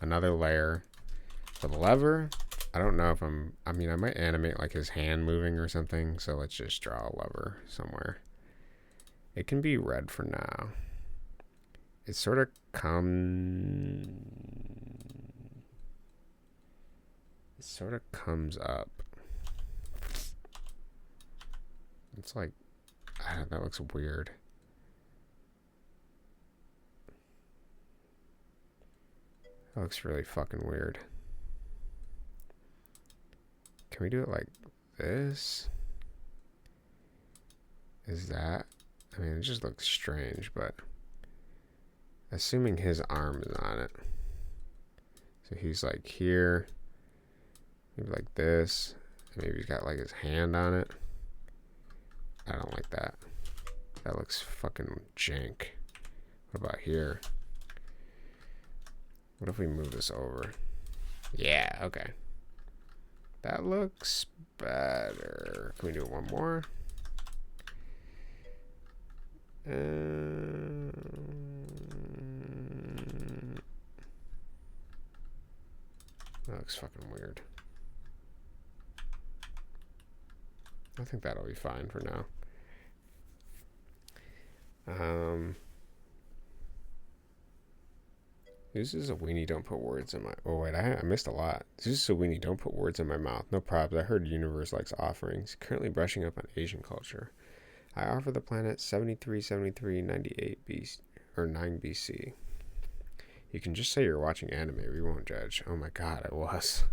another layer for the lever. I don't know if I mean, I might animate like his hand moving or something. So let's just draw a lever somewhere. It can be red for now. It sort of comes up. It's like, that looks weird. That looks really fucking weird. Can we do it like this? Is that? I mean, it just looks strange, but assuming his arm is on it. So he's like here. Maybe like this. Maybe he's got like his hand on it. I don't like that. That looks fucking jank. What about here? What if we move this over? Yeah, okay. That looks better. Can we do one more? That looks fucking weird. I think that'll be fine for now. This is a weenie, don't put words in my... Oh, wait, I missed a lot. This is a weenie, don't put words in my mouth. No probs. I heard Universe likes offerings. Currently brushing up on Asian culture. I offer the planet 7398 BC, or 9 BC. You can just say you're watching anime. We won't judge. Oh my god, I was.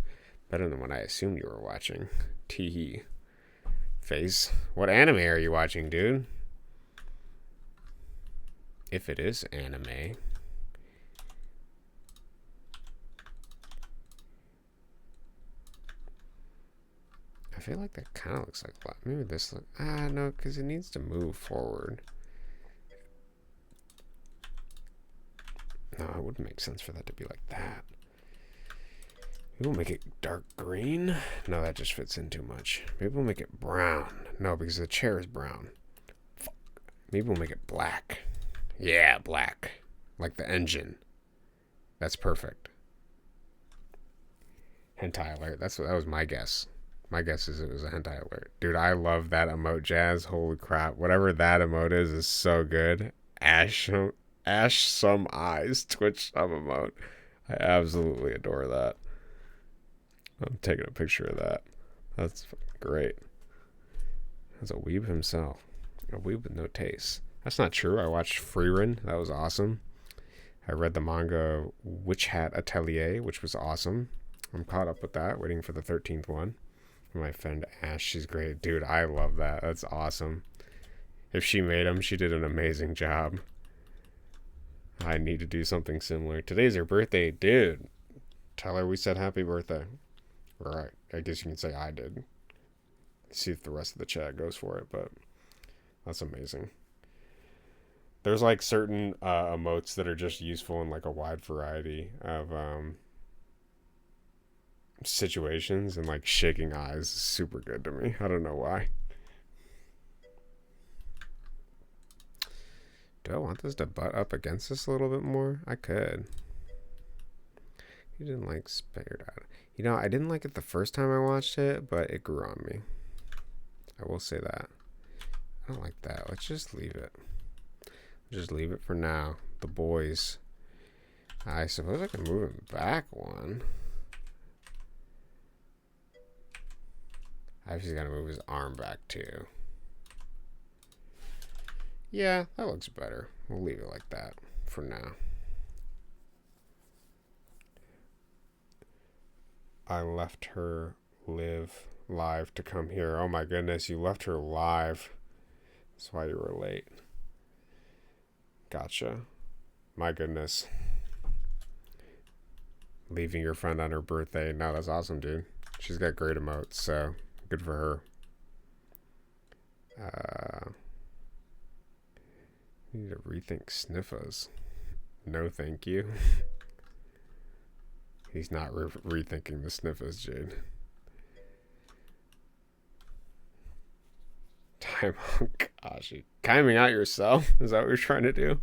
Better than what I assumed you were watching. Teehee. Face. What anime are you watching, dude? If it is anime... I feel like that kind of looks like black. Maybe this look. No, because it needs to move forward. No, it wouldn't make sense for that to be like that. Maybe we'll make it dark green. No, that just fits in too much. Maybe we'll make it brown. No, because the chair is brown. Fuck. Maybe we'll make it black. Yeah, black. Like the engine. That's perfect. Hentai alert. That was my guess. My guess is it was a hentai alert. Dude, I love that emote, Jazz. Holy crap. Whatever that emote is so good. Ash some eyes, Twitch sub emote. I absolutely adore that. I'm taking a picture of that. That's great. That's a weeb himself. A weeb with no taste. That's not true. I watched Freerun. That was awesome. I read the manga Witch Hat Atelier, which was awesome. I'm caught up with that, waiting for the 13th one. My friend Ash, she's great. Dude, I love that. That's awesome. If she made them, she did an amazing job. I need to do something similar. Today's her birthday. Dude, tell her we said happy birthday. Alright, I guess you can say I did. See if the rest of the chat goes for it, but that's amazing. There's like certain emotes that are just useful in like a wide variety of situations, and like shaking eyes is super good to me. I don't know why. Do I want this to butt up against this a little bit more? I could. You didn't like Spared Out. You know, I didn't like it the first time I watched it, but it grew on me. I will say that. I don't like that. Let's just leave it. Just leave it for now. The boys. I suppose I can move him back one. I just gotta move his arm back too. Yeah, that looks better. We'll leave it like that for now. I left her live to come here. Oh my goodness, you left her live. That's why you were late. Gotcha. My goodness. Leaving your friend on her birthday. No, that's awesome, dude. She's got great emotes, so good for her. You need to rethink sniffas. No, thank you. He's not rethinking the sniffas, Jade. Gosh, you timing out yourself? Is that what you're trying to do?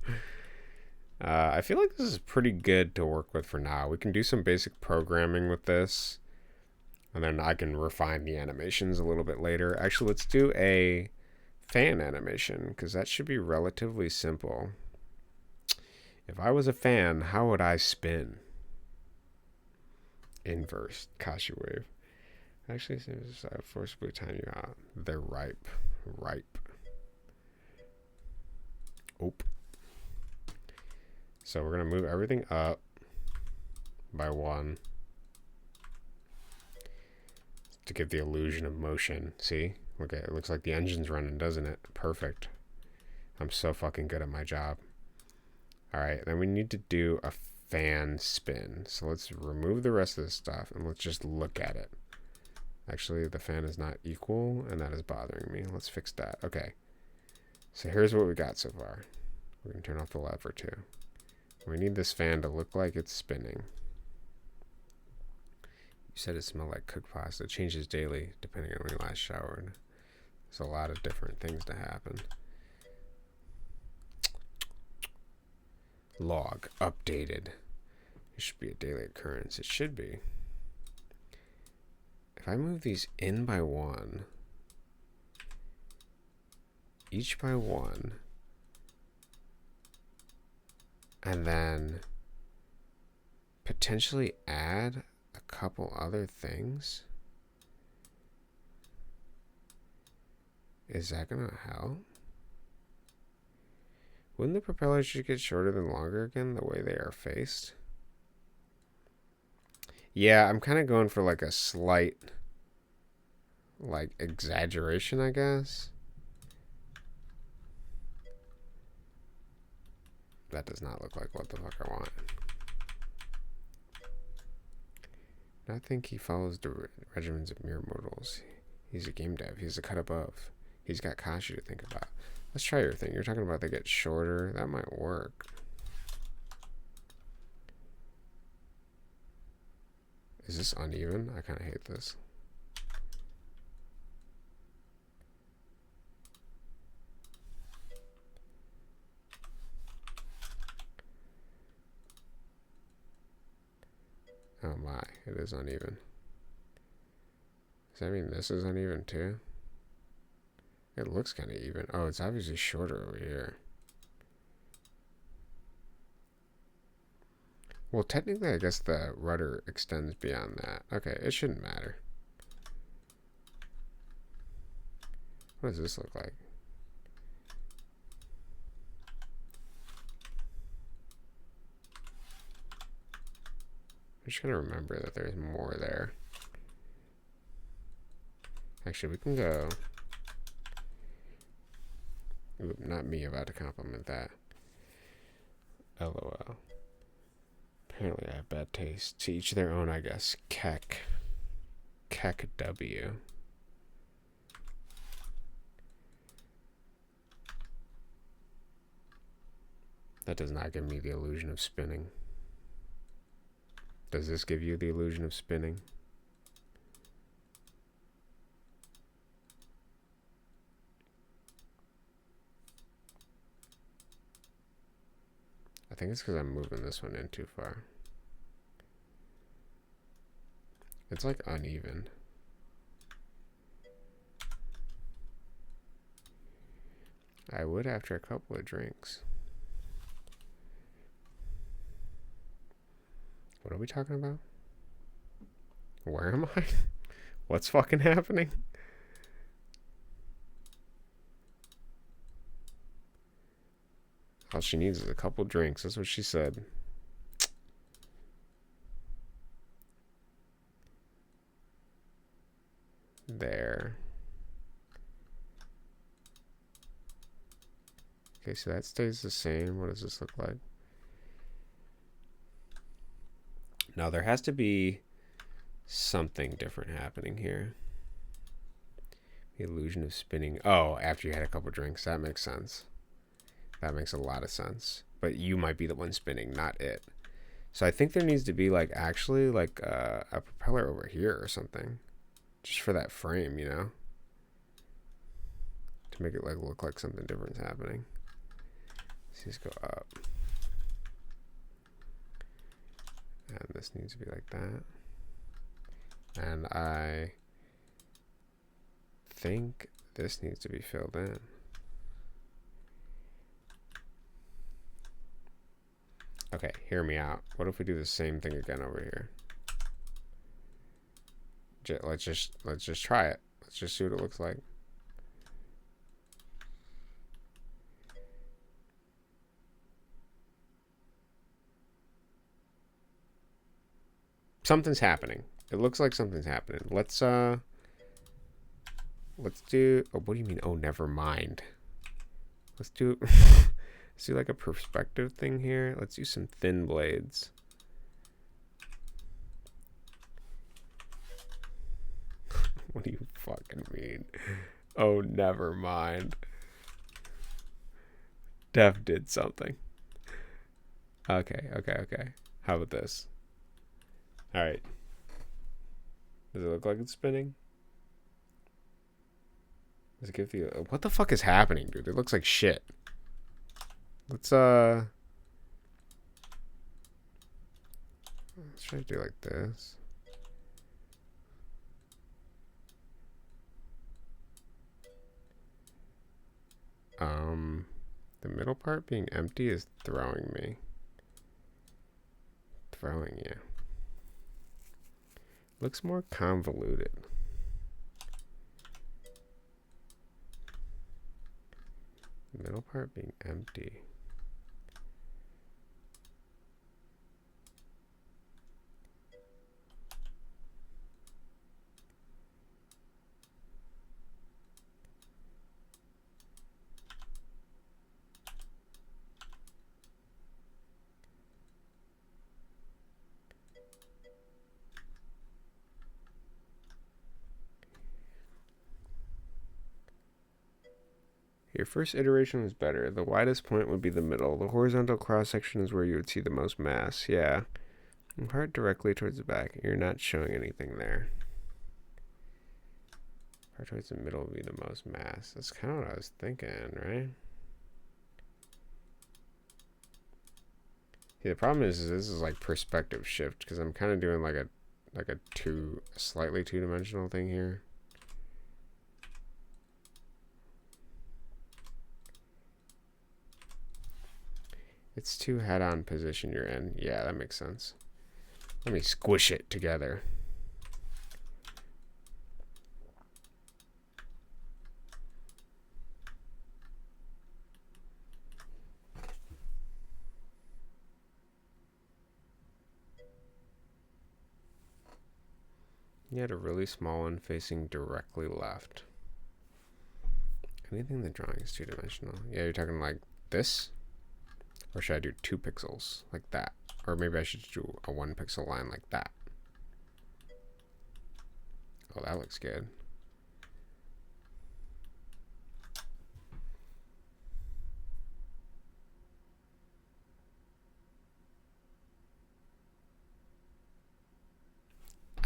I feel like this is pretty good to work with for now. We can do some basic programming with this, and then I can refine the animations a little bit later. Actually, let's do a fan animation, because that should be relatively simple. If I was a fan, how would I spin? Inverse Kashi wave. Actually, seems I forcibly time you out. They're ripe. Oop. So we're gonna move everything up by 1 to give the illusion of motion. See? Okay, it looks like the engine's running, doesn't it? Perfect. I'm so fucking good at my job. Alright, then we need to do a fan spin. So let's remove the rest of this stuff and let's just look at it. Actually, the fan is not equal, and that is bothering me. Let's fix that. Okay. So here's what we got so far. We're going to turn off the lever too. We need this fan to look like it's spinning. You said it smelled like cooked pasta. It changes daily depending on when you last showered. There's a lot of different things to happen. Log updated. It should be a daily occurrence. It should be. If I move these in by 1, each by 1, and then potentially add a couple other things, is that gonna help? Wouldn't the propellers just get shorter than longer again the way they are faced? Yeah, I'm kind of going for like a slight like exaggeration, I guess. That does not look like what the fuck I want. I think he follows the regimens of mere mortals. He's a game dev. He's a cut above. He's got Kashi to think about. Let's try your thing. You're talking about they get shorter. That might work. Is this uneven? I kind of hate this. Oh my, it is uneven. Does that mean this is uneven too? It looks kind of even. Oh, it's obviously shorter over here. Well, technically, I guess the rudder extends beyond that. Okay, it shouldn't matter. What does this look like? I'm just gonna remember that there's more there. Actually, we can go. Ooh, not me about to compliment that. LOL. Apparently, I have bad taste. To each their own, I guess. Keck. Keck W. That does not give me the illusion of spinning. Does this give you the illusion of spinning? I think it's because I'm moving this one in too far. It's like uneven. I would after a couple of drinks. What are we talking about? Where am I? What's fucking happening? All she needs is a couple drinks. That's what she said. There. Okay, so that stays the same. What does this look like? Now there has to be something different happening here. The illusion of spinning. Oh, after you had a couple drinks. That makes sense. That makes a lot of sense. But you might be the one spinning, not it. So I think there needs to be like actually like a propeller over here or something. Just for that frame, you know? To make it like look like something different's happening. Let's just go up. And this needs to be like that. And I think this needs to be filled in. Okay, hear me out. What if we do the same thing again over here? Let's just try it. Let's just see what it looks like. Something's happening. It looks like something's happening. Let's do. Oh, what do you mean? Oh, never mind. Let's do. Let's do like a perspective thing here. Let's do some thin blades. What do you fucking mean? Oh, never mind. Def did something. Okay. How about this? All right. Does it look like it's spinning? Does it give you? What the fuck is happening, dude? It looks like shit. Let's try to do like this. The middle part being empty is throwing me. Throwing you. Looks more convoluted. The middle part being empty. Your first iteration was better. The widest point would be the middle. The horizontal cross section is where you would see the most mass. Yeah. And part directly towards the back. You're not showing anything there. Part towards the middle would be the most mass. That's kind of what I was thinking, right? See, the problem is this is like perspective shift because I'm kind of doing like a slightly two-dimensional thing here. It's too head-on position you're in. Yeah, that makes sense. Let me squish it together. You had a really small one facing directly left. Anything in the drawing is two-dimensional. Yeah, you're talking like this? Or should I do 2 pixels like that? Or maybe I should do a 1 pixel line like that. Oh, that looks good.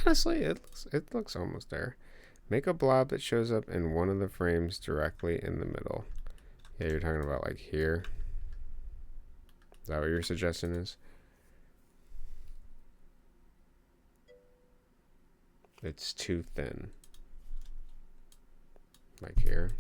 Honestly, it looks almost there. Make a blob that shows up in one of the frames directly in the middle. Yeah, you're talking about like here. Is that what your suggestion is? It's too thin. Like here.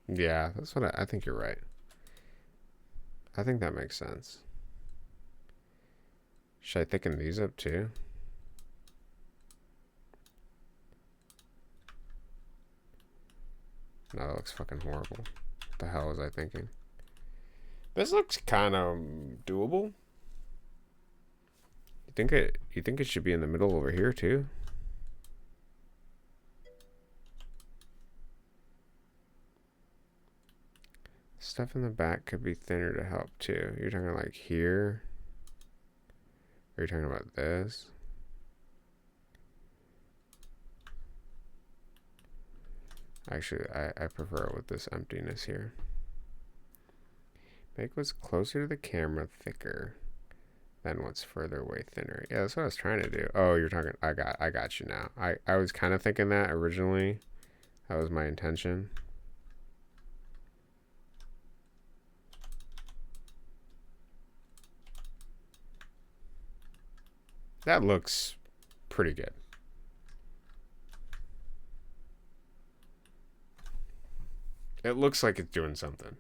Yeah, that's what I think you're right. I think that makes sense. Should I thicken these up too? No, that looks fucking horrible. What the hell was I thinking? This looks kind of doable. You think it should be in the middle over here too? Stuff in the back could be thinner to help too. You're talking like here? Or you're talking about this? Actually, I prefer it with this emptiness here. Make what's closer to the camera thicker than what's further away thinner. Yeah, that's what I was trying to do. Oh, you're talking, I got you now. I was kind of thinking that originally. That was my intention. That looks pretty good. It looks like it's doing something.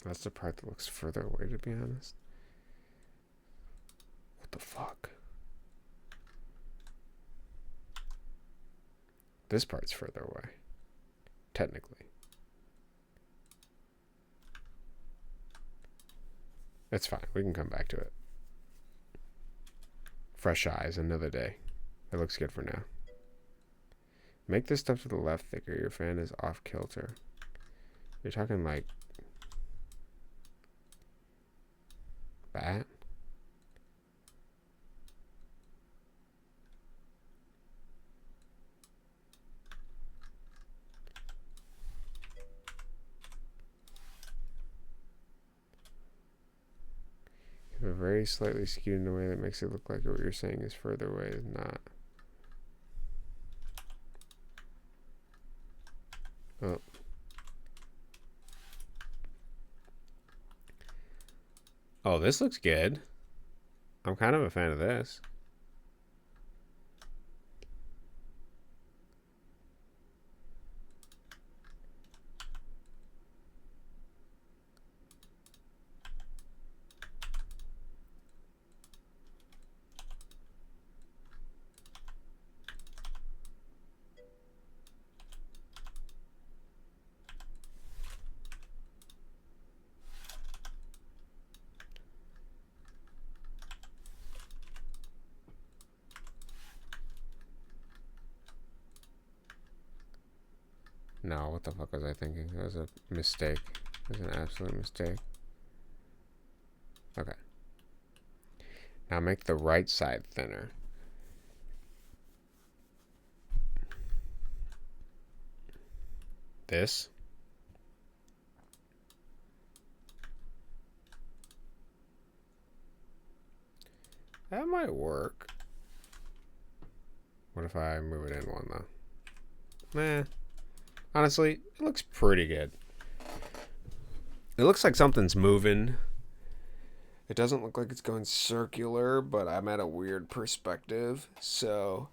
That's the part that looks further away, to be honest. What the fuck? This part's further away. Technically. It's fine. We can come back to it. Fresh eyes, another day. It looks good for now. Make this stuff to the left thicker. Your fan is off kilter. You're talking like that? You have a very slightly skewed in a way that makes it look like what you're saying is further away is not. Oh. Oh, this looks good. I'm kind of a fan of this. No, what the fuck was I thinking? That was a mistake. That was an absolute mistake. Okay. Now make the right side thinner. This. That might work. What if I move it in one, though? Nah. Honestly, it looks pretty good. It looks like something's moving. It doesn't look like it's going circular, but I'm at a weird perspective, so...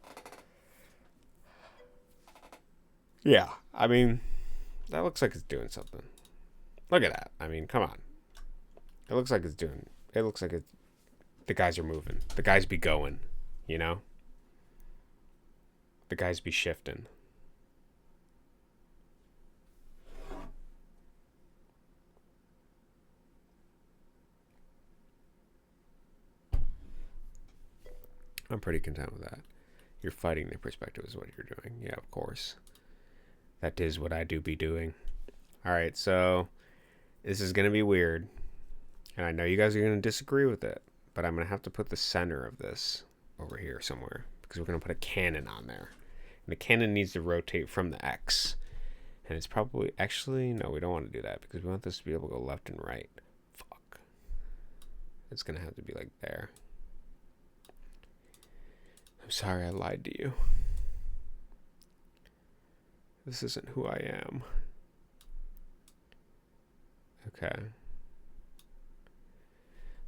Yeah, I mean, that looks like it's doing something. Look at that. I mean, come on. It looks like it's doing... It looks like the guys are moving. The guys be going, you know? The guys be shifting. I'm pretty content with that. You're fighting the perspective is what you're doing. Yeah, of course. That is what I do be doing. Alright, so this is going to be weird. And I know you guys are going to disagree with it. But I'm going to have to put the center of this over here somewhere. Because we're going to put a cannon on there. And the cannon needs to rotate from the X. And it's probably... Actually, no, we don't want to do that. Because we want this to be able to go left and right. Fuck. It's going to have to be like there. I'm sorry I lied to you. This isn't who I am. Okay.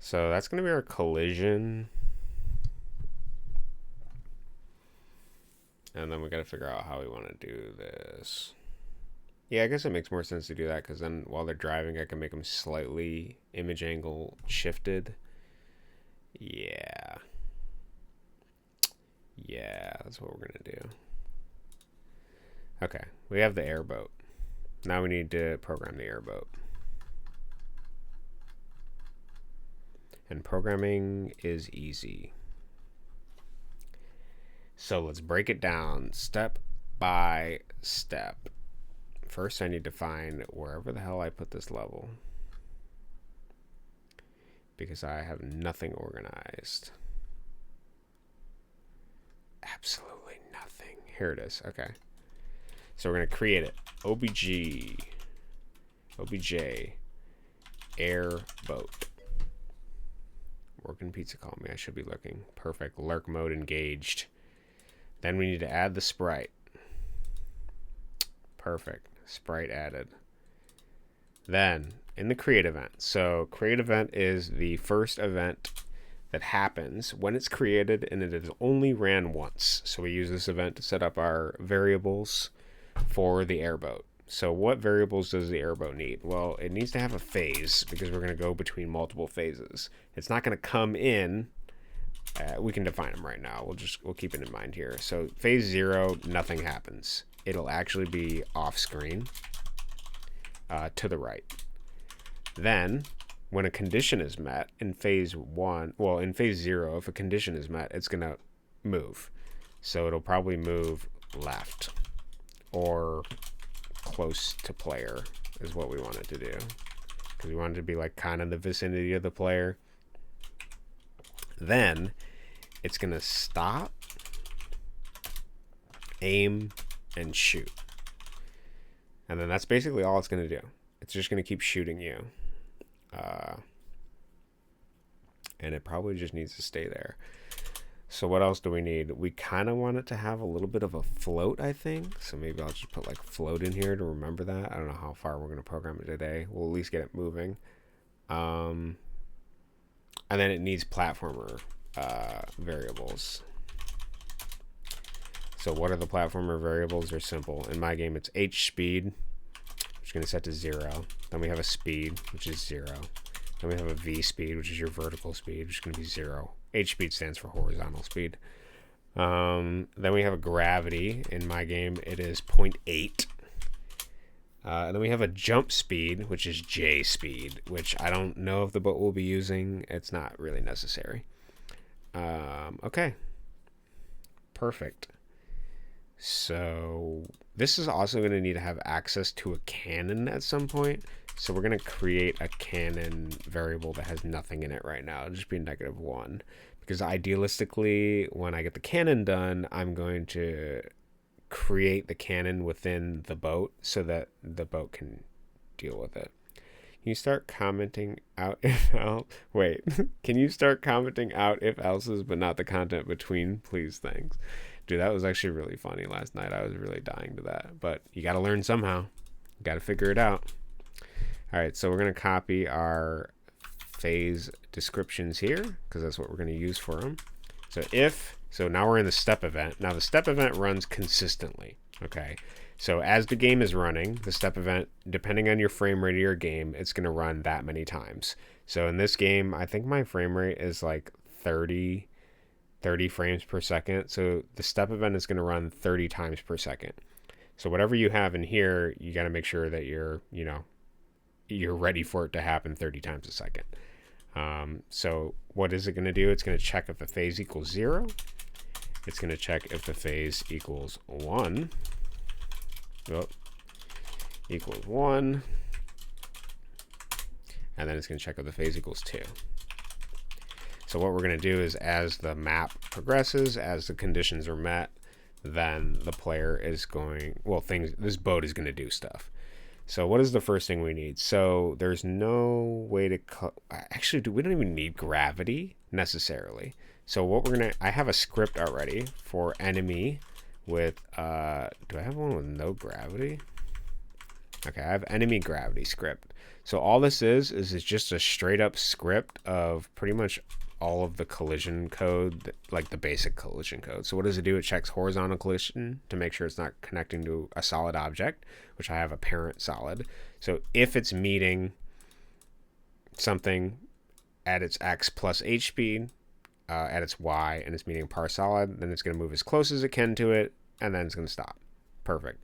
So that's going to be our collision. And then we got to figure out how we want to do this. Yeah, I guess it makes more sense to do that because then while they're driving, I can make them slightly image angle shifted. Yeah. Yeah, that's what we're going to do. Okay, we have the airboat. Now we need to program the airboat. And programming is easy. So let's break it down step by step. First, I need to find wherever the hell I put this level. Because I have nothing organized. Absolutely nothing. Here it is. Okay. So we're going to create it. OBJ, airboat. Working pizza, call me. I should be looking. Perfect. Lurk mode engaged. Then we need to add the sprite. Perfect. Sprite added. Then, in the create event. So, create event is the first event that happens when it's created, and it is only ran once. So, we use this event to set up our variables for the airboat. So, what variables does the airboat need? Well, it needs to have a phase, because we're going to go between multiple phases. It's not going to come in... we can define them right now. We'll keep it in mind here. So phase 0, nothing happens. It'll actually be off screen to the right. Then when a condition is met in phase 1, well, in phase 0, if a condition is met, it's gonna move. So it'll probably move left or close to player is what we want it to do, because we want it to be like kind of the vicinity of the player. Then it's going to stop, aim, and shoot. And then that's basically all it's going to do. It's just going to keep shooting you. And it probably just needs to stay there. So what else do we need? We kind of want it to have a little bit of a float, I think. So maybe I'll just put like float in here to remember that. I don't know how far we're going to program it today. We'll at least get it moving. And then it needs platformer variables. So what are the platformer variables? They're simple. In my game, it's H speed, which is going to set to 0. Then we have a speed, which is 0. Then we have a V speed, which is your vertical speed, which is going to be 0. H speed stands for horizontal speed. Then we have a gravity. In my game, it is 0.8. And then we have a jump speed, which is J speed, which I don't know if the boat will be using. It's not really necessary. Okay. Perfect. So this is also going to need to have access to a cannon at some point. So we're going to create a cannon variable that has nothing in it right now. It'll just be -1. Because idealistically, when I get the cannon done, I'm going to create the cannon within the boat so that the boat can deal with it. you start commenting out if else? Wait, can you start commenting out if else's but not the content between? Please, thanks. Dude, that was actually really funny last night. I was really dying to that. But you got to learn somehow. You got to figure it out. All right, so we're going to copy our phase descriptions here because that's what we're going to use for them. So now we're in the step event. Now the step event runs consistently. Okay. So as the game is running, the step event, depending on your frame rate of your game, it's going to run that many times. So in this game, I think my frame rate is like 30 frames per second. So the step event is going to run 30 times per second. So whatever you have in here, you got to make sure that you're ready for it to happen 30 times a second. So what is it going to do? It's going to check if the phase equals 0. It's going to check if the phase equals 1. Equals 1. And then it's going to check if the phase equals 2. So what we're going to do is as the map progresses, as the conditions are met, then the player is going, this boat is going to do stuff. So what is the first thing we need? So there's no way to, actually, we don't even need gravity necessarily. So what I have a script already for enemy with, do I have one with no gravity? Okay, I have enemy gravity script. So all this is just a straight up script of pretty much all of the collision code, like the basic collision code. So what does it do? It checks horizontal collision to make sure it's not connecting to a solid object, which I have a parent solid. So if it's meeting something at its x plus h speed, at its y, and it's meeting par solid, then it's going to move as close as it can to it, and then it's going to stop. Perfect.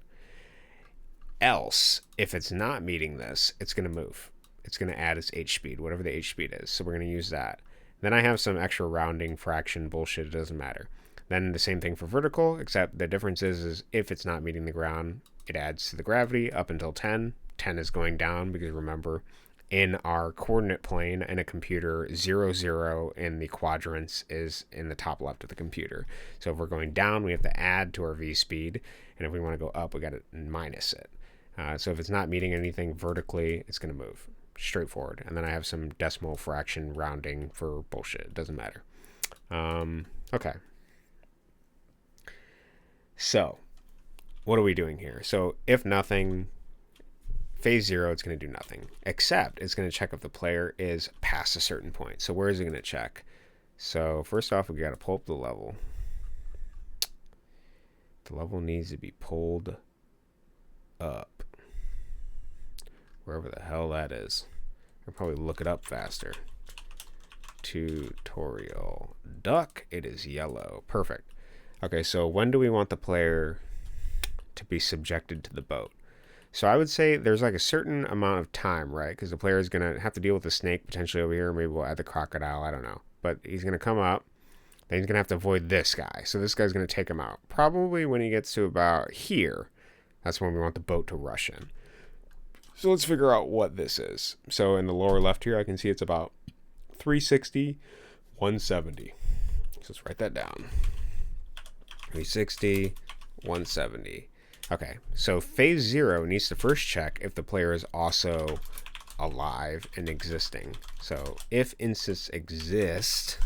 Else, if it's not meeting this, it's going to move. It's going to add its h speed, whatever the h speed is. So we're going to use that. Then I have some extra rounding fraction bullshit. It doesn't matter. Then the same thing for vertical, except the difference is if it's not meeting the ground, it adds to the gravity up until 10. 10 is going down because remember, in our coordinate plane in a computer, 0, 0 in the quadrants is in the top left of the computer. So if we're going down, we have to add to our v speed. And if we want to go up, we got to minus it. So if it's not meeting anything vertically, it's going to move. Straightforward. And then I have some decimal fraction rounding for bullshit. It doesn't matter. Okay. So what are we doing here? So if nothing, phase 0, it's going to do nothing, except it's going to check if the player is past a certain point. So where is it going to check? So first off, we got to pull up the level. The level needs to be pulled up. Wherever the hell that is. I'll probably look it up faster. Tutorial. Duck. It is yellow. Perfect. Okay, so when do we want the player to be subjected to the boat? So I would say there's like a certain amount of time, right? Because the player is going to have to deal with the snake potentially over here. Maybe we'll add the crocodile. I don't know. But he's going to come up. Then he's going to have to avoid this guy. So this guy's going to take him out. Probably when he gets to about here, that's when we want the boat to rush in. So let's figure out what this is. So in the lower left here, I can see it's about 360, 170. So let's write that down. 360, 170. Okay, so phase 0 needs to first check if the player is also alive and existing. So if instance exist,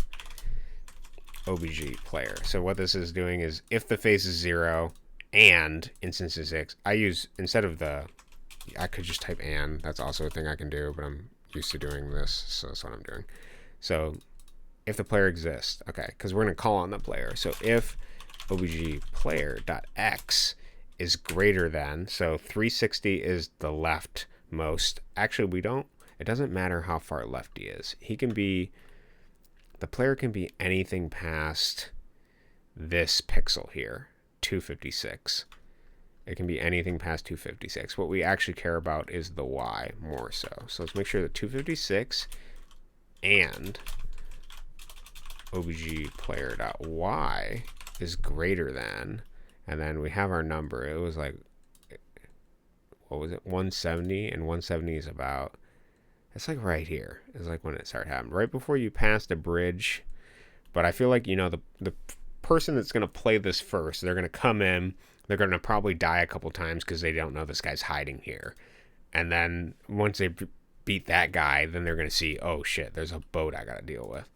obj player. So what this is doing is if the phase is 0 and instance is x, I use, instead of I could just type and, that's also a thing I can do, but I'm used to doing this, so that's what I'm doing. So if the player exists, okay, because we're going to call on the player. So if obj player.x is greater than, so 360 is the leftmost. Actually, it doesn't matter how far left he is. The player can be anything past this pixel here, 256. It can be anything past 256. What we actually care about is the y more so. So let's make sure that 256 and obj player.y is greater than, and then we have our number. It was like, what was it, 170, and 170 is about, it's like right here. It's like when it started happening, right before you pass the bridge. But I feel like, the person that's going to play this first, they're going to come in, they're going to probably die a couple times because they don't know this guy's hiding here. And then once they beat that guy, then they're going to see, oh shit, there's a boat I got to deal with.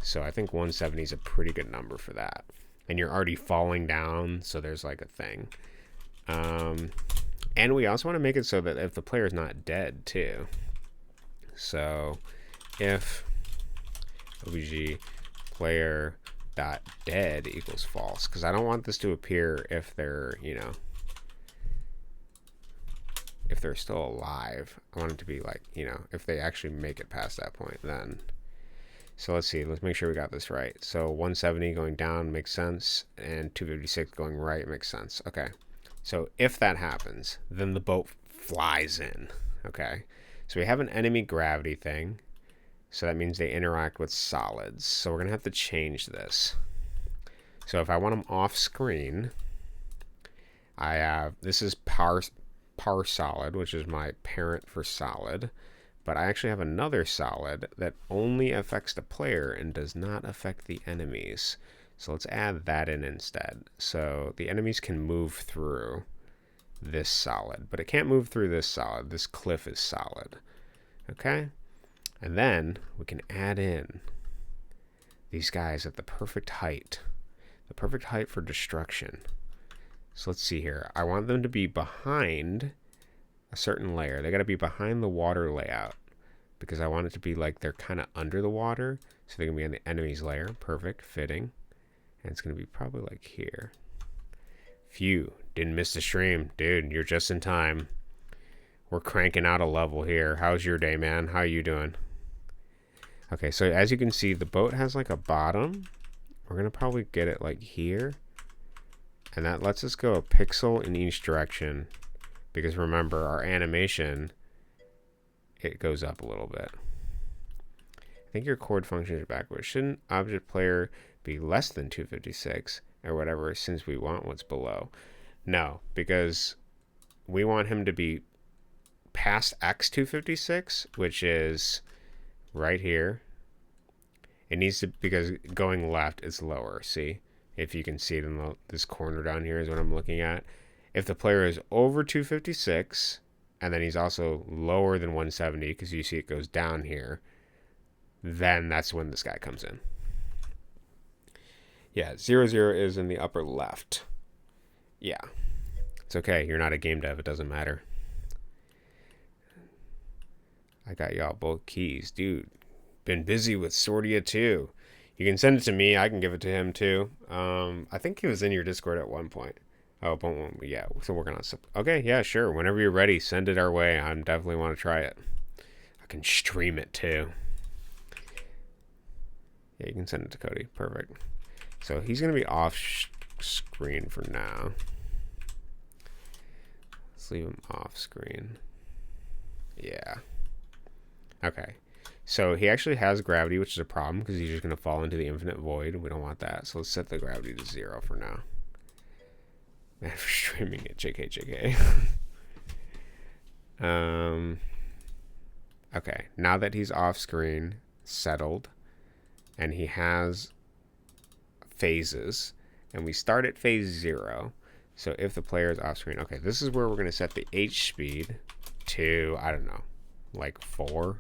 So I think 170 is a pretty good number for that. And you're already falling down, so there's like a thing. And we also want to make it so that if the player is not dead too. So if obj player dot dead equals false, because I don't want this to appear if they're, you know, if they're still alive. I want it to be like, you know, if they actually make it past that point, then. So let's see, let's make sure we got this right. So 170 going down makes sense, and 256 going right makes sense. Okay, so if that happens, then the boat flies in. Okay, so we have an enemy gravity thing, so that means they interact with solids. So we're gonna have to change this. So if I want them off screen, I have, this is par solid, which is my parent for solid. But I actually have another solid that only affects the player and does not affect the enemies. So let's add that in instead. So the enemies can move through this solid, but it can't move through this solid. This cliff is solid. Okay? And then we can add in these guys at the perfect height. The perfect height for destruction. So let's see here. I want them to be behind a certain layer. They got to be behind the water layout because I want it to be like they're kind of under the water, so they can be on the enemy's layer. Perfect, fitting. And it's going to be probably like here. Phew, didn't miss the stream. Dude, you're just in time. We're cranking out a level here. How's your day, man? How are you doing? Okay, so as you can see, the boat has like a bottom. We're going to probably get it like here. And that lets us go a pixel in each direction. Because remember, our animation, it goes up a little bit. I think your chord functions are backwards. Shouldn't object player be less than 256 or whatever, since we want what's below? No, because we want him to be past x256, which is right here. It needs to, because going left is lower. See, if you can see it in this corner down here is what I'm looking at. If the player is over 256, and then he's also lower than 170, because you see it goes down here, then that's when this guy comes in. Yeah, 0, 0 is in the upper left. Yeah. It's okay. You're not a game dev. It doesn't matter. I got y'all both keys. Dude, been busy with Sordia too. You can send it to me. I can give it to him too. I think he was in your Discord at one point. Oh, yeah, so working on stuff. Okay, yeah, sure. Whenever you're ready, send it our way. I definitely want to try it. I can stream it too. Yeah, you can send it to Cody. Perfect. So he's going to be off screen for now. Let's leave him off screen. Yeah. Okay. So he actually has gravity, which is a problem because he's just going to fall into the infinite void. We don't want that. So let's set the gravity to 0 for now. Man, for streaming it, JK. Okay, now that he's off screen, settled, and he has phases, and we start at phase 0. So if the player is off screen, okay, this is where we're going to set the H speed to, I don't know, like 4.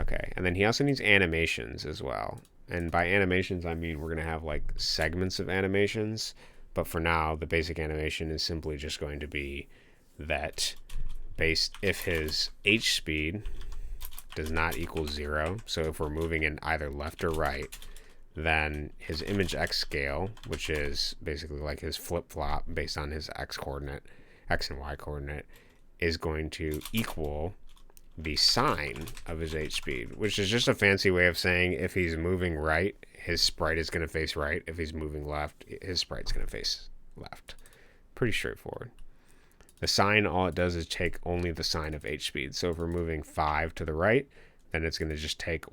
Okay, and then he also needs animations as well. And by animations, I mean we're going to have like segments of animations. But for now, the basic animation is simply just going to be that if his H speed does not equal 0, so if we're moving in either left or right, then his image X scale, which is basically like his flip-flop based on his X coordinate, X and Y coordinate, is going to equal the sine of his H speed, which is just a fancy way of saying if he's moving right, his sprite is going to face right. If he's moving left, his sprite's going to face left. Pretty straightforward. The sine, all it does is take only the sine of H speed. So if we're moving 5 to the right, then it's going to just take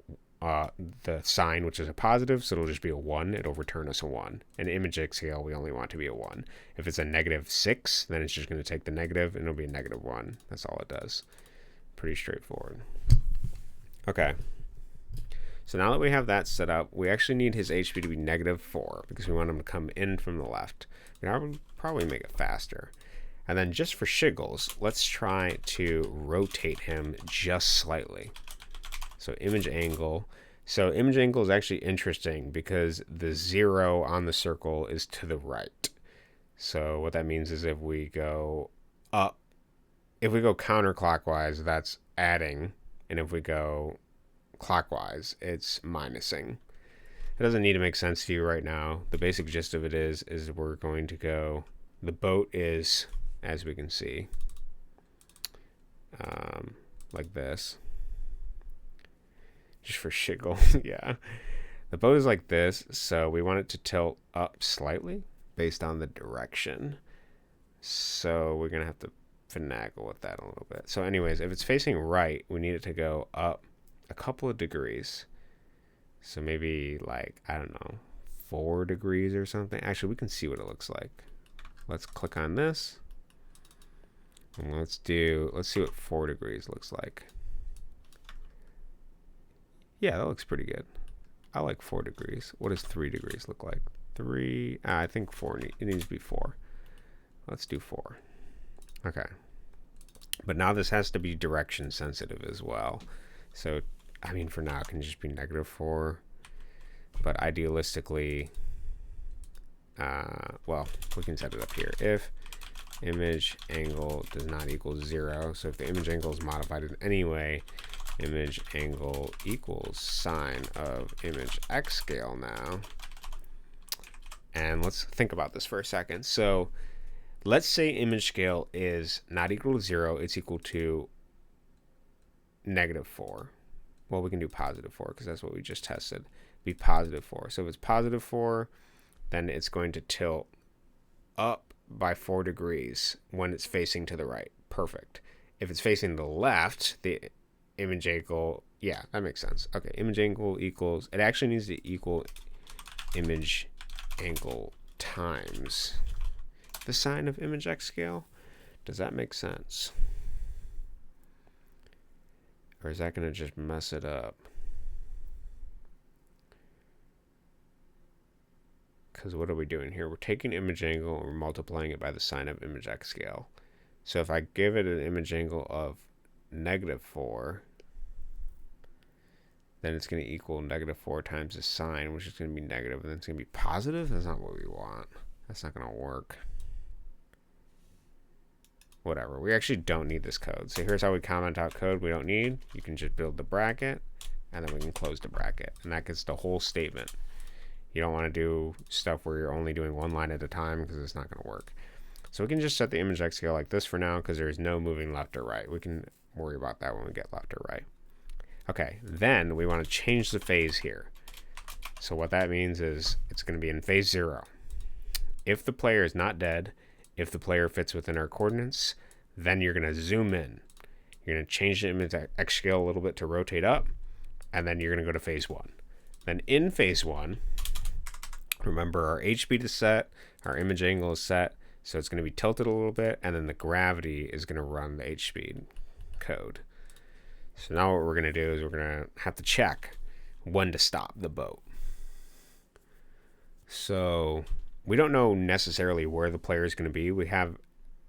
the sine, which is a positive, so it'll just be a 1. It'll return us a 1. And image X scale, we only want to be a 1. If it's a -6, then it's just going to take the negative, and it'll be a -1. That's all it does. Pretty straightforward. Okay. So now that we have that set up, we actually need his HP to be -4 because we want him to come in from the left. I would probably make it faster. And then just for shiggles, let's try to rotate him just slightly. So image angle. So image angle is actually interesting because the 0 on the circle is to the right. So what that means is if we go up, if we go counterclockwise, that's adding. And if we go clockwise, it's minusing. It doesn't need to make sense to you right now. The basic gist of it is we're going to go, the boat is, as we can see, like this. Just for shiggle, yeah. The boat is like this, so we want it to tilt up slightly based on the direction. So we're going to have to finagle with that a little bit. So anyways, if it's facing right, we need it to go up a couple of degrees. So maybe like, I don't know, 4 degrees or something. Actually, we can see what it looks like. Let's click on this. And let's see what 4 degrees looks like. Yeah, that looks pretty good. I like 4 degrees. What does 3 degrees look like? 3, I think 4, it needs to be 4. Let's do 4. Okay. But now this has to be direction sensitive as well. So, I mean, for now, it can just be -4. But idealistically, well, we can set it up here. If image angle does not equal 0, so if the image angle is modified in any way, image angle equals sine of image x scale now. And let's think about this for a second. So let's say image scale is not equal to 0, it's equal to -4. Well, we can do +4 because that's what we just tested. Be +4. So if it's +4, then it's going to tilt up by 4 degrees when it's facing to the right. Perfect. If it's facing the left, the image angle, yeah, that makes sense. Okay, image angle equals, it actually needs to equal image angle times the sine of image x scale. Does that make sense? Or is that going to just mess it up? Because what are we doing here? We're taking image angle and we're multiplying it by the sine of image x scale. So if I give it an image angle of -4, then it's going to equal -4 times the sine, which is going to be negative, and then it's going to be positive? That's not what we want. That's not going to work. Whatever. We actually don't need this code. So here's how we comment out code we don't need. You can just build the bracket, and then we can close the bracket. And that gets the whole statement. You don't want to do stuff where you're only doing one line at a time because it's not going to work. So we can just set the image x scale like this for now because there's no moving left or right. We can worry about that when we get left or right. Okay, then we want to change the phase here. So what that means is it's going to be in phase 0. If the player is not dead, if the player fits within our coordinates, then you're going to zoom in. You're going to change the image x scale a little bit to rotate up, and then you're going to go to phase 1. Then in phase 1, remember our h speed is set, our image angle is set, so it's going to be tilted a little bit, and then the gravity is going to run the h speed code. So now what we're going to do is we're going to have to check when to stop the boat. So we don't know necessarily where the player is going to be. We have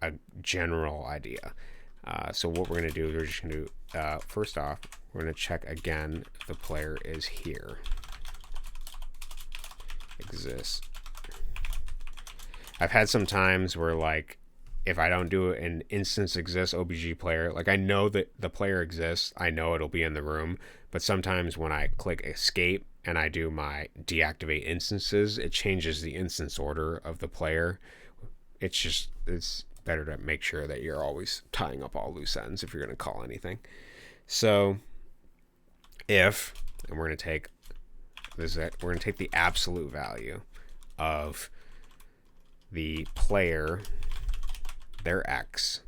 a general idea. So what we're going to do is we're just going to, first off, we're going to check again if the player is here. Exists. I've had some times where, like, if I don't do an instance exists OBG player, like I know that the player exists, I know it'll be in the room, but sometimes when I click escape and I do my deactivate instances, it changes the instance order of the player. It's better to make sure that you're always tying up all loose ends if you're going to call anything. So if, and we're going to take this, we're going to take the absolute value of the player, their x,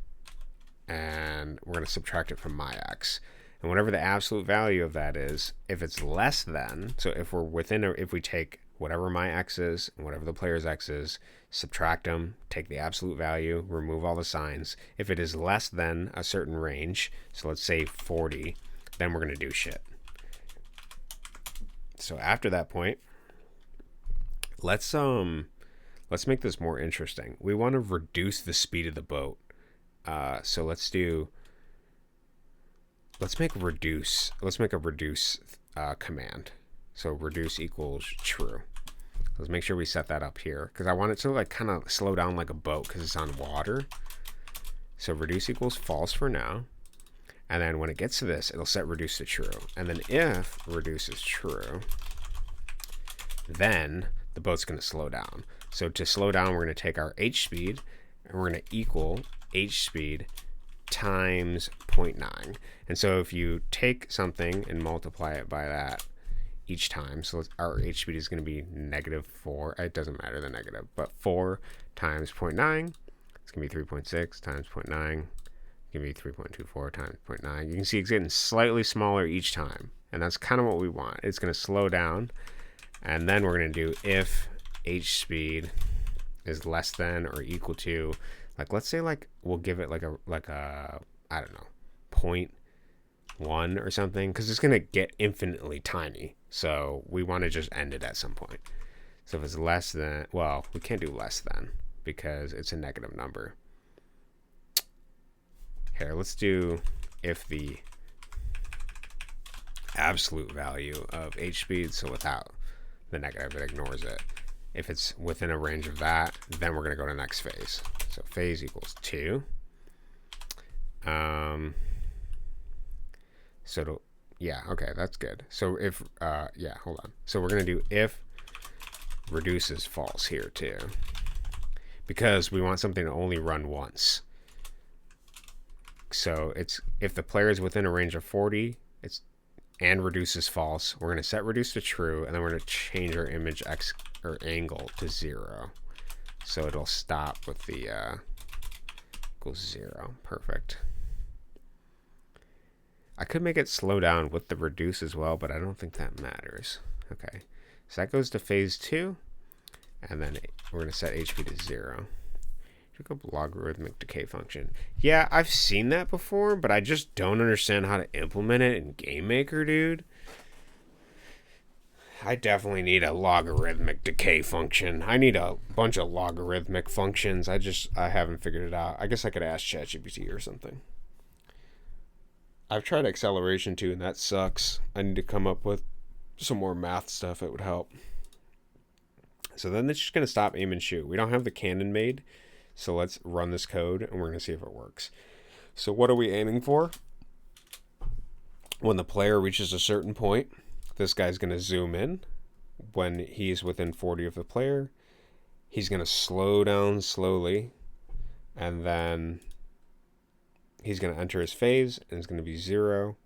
and we're going to subtract it from my x. And whatever the absolute value of that is, if it's less than, so if we're within, if we take whatever my x is and whatever the player's x is, subtract them, take the absolute value, remove all the signs. If it is less than a certain range, so let's say 40, then we're going to do shit. So after that point, let's make this more interesting. We want to reduce the speed of the boat So let's make reduce. Let's make a reduce command. So reduce equals true. Let's make sure we set that up here because I want it to like kind of slow down like a boat because it's on water. So reduce equals false for now. And then when it gets to this, it'll set reduce to true. And then if reduce is true, then the boat's going to slow down. So to slow down, we're going to take our h speed and we're going to equal h speed times 0.9. And so if you take something and multiply it by that each time, so our h speed is going to be -4. It doesn't matter the negative, but 4 times 0.9, it's going to be 3.6 times 0.9. Give me 3.24 times 0.9. You can see it's getting slightly smaller each time. And that's kind of what we want. It's going to slow down. And then we're going to do if h speed is less than or equal to, like, let's say like we'll give it like a I don't know, 0.1 or something, because it's going to get infinitely tiny. So we want to just end it at some point. So if it's less than, well, we can't do less than because it's a negative number. Here, let's do if the absolute value of h speed, so without the negative, it ignores it. If it's within a range of that, then we're going to go to the next phase. So phase equals 2. Yeah, okay, that's good. So if, yeah, hold on. So we're going to do if reduce is false here too, because we want something to only run once. So it's if the player is within a range of 40, and reduce is false, we're going to set reduce to true, and then we're going to change our image x or angle to 0. So it'll stop with the equals 0. Perfect. I could make it slow down with the reduce as well, but I don't think that matters. Okay, so that goes to phase 2, and then we're going to set HP to 0. Look up logarithmic decay function. Yeah, I've seen that before, but I just don't understand how to implement it in GameMaker, dude. I definitely need a logarithmic decay function. I need a bunch of logarithmic functions. I haven't figured it out. I guess I could ask ChatGPT or something. I've tried acceleration too, and that sucks. I need to come up with some more math stuff. It would help. So then it's just going to stop aim and shoot. We don't have the cannon made. So let's run this code and we're going to see if it works. So what are we aiming for? When the player reaches a certain point, this guy's going to zoom in. When he's within 40 of the player, he's going to slow down slowly. And then he's going to enter his phase and it's going to be 0.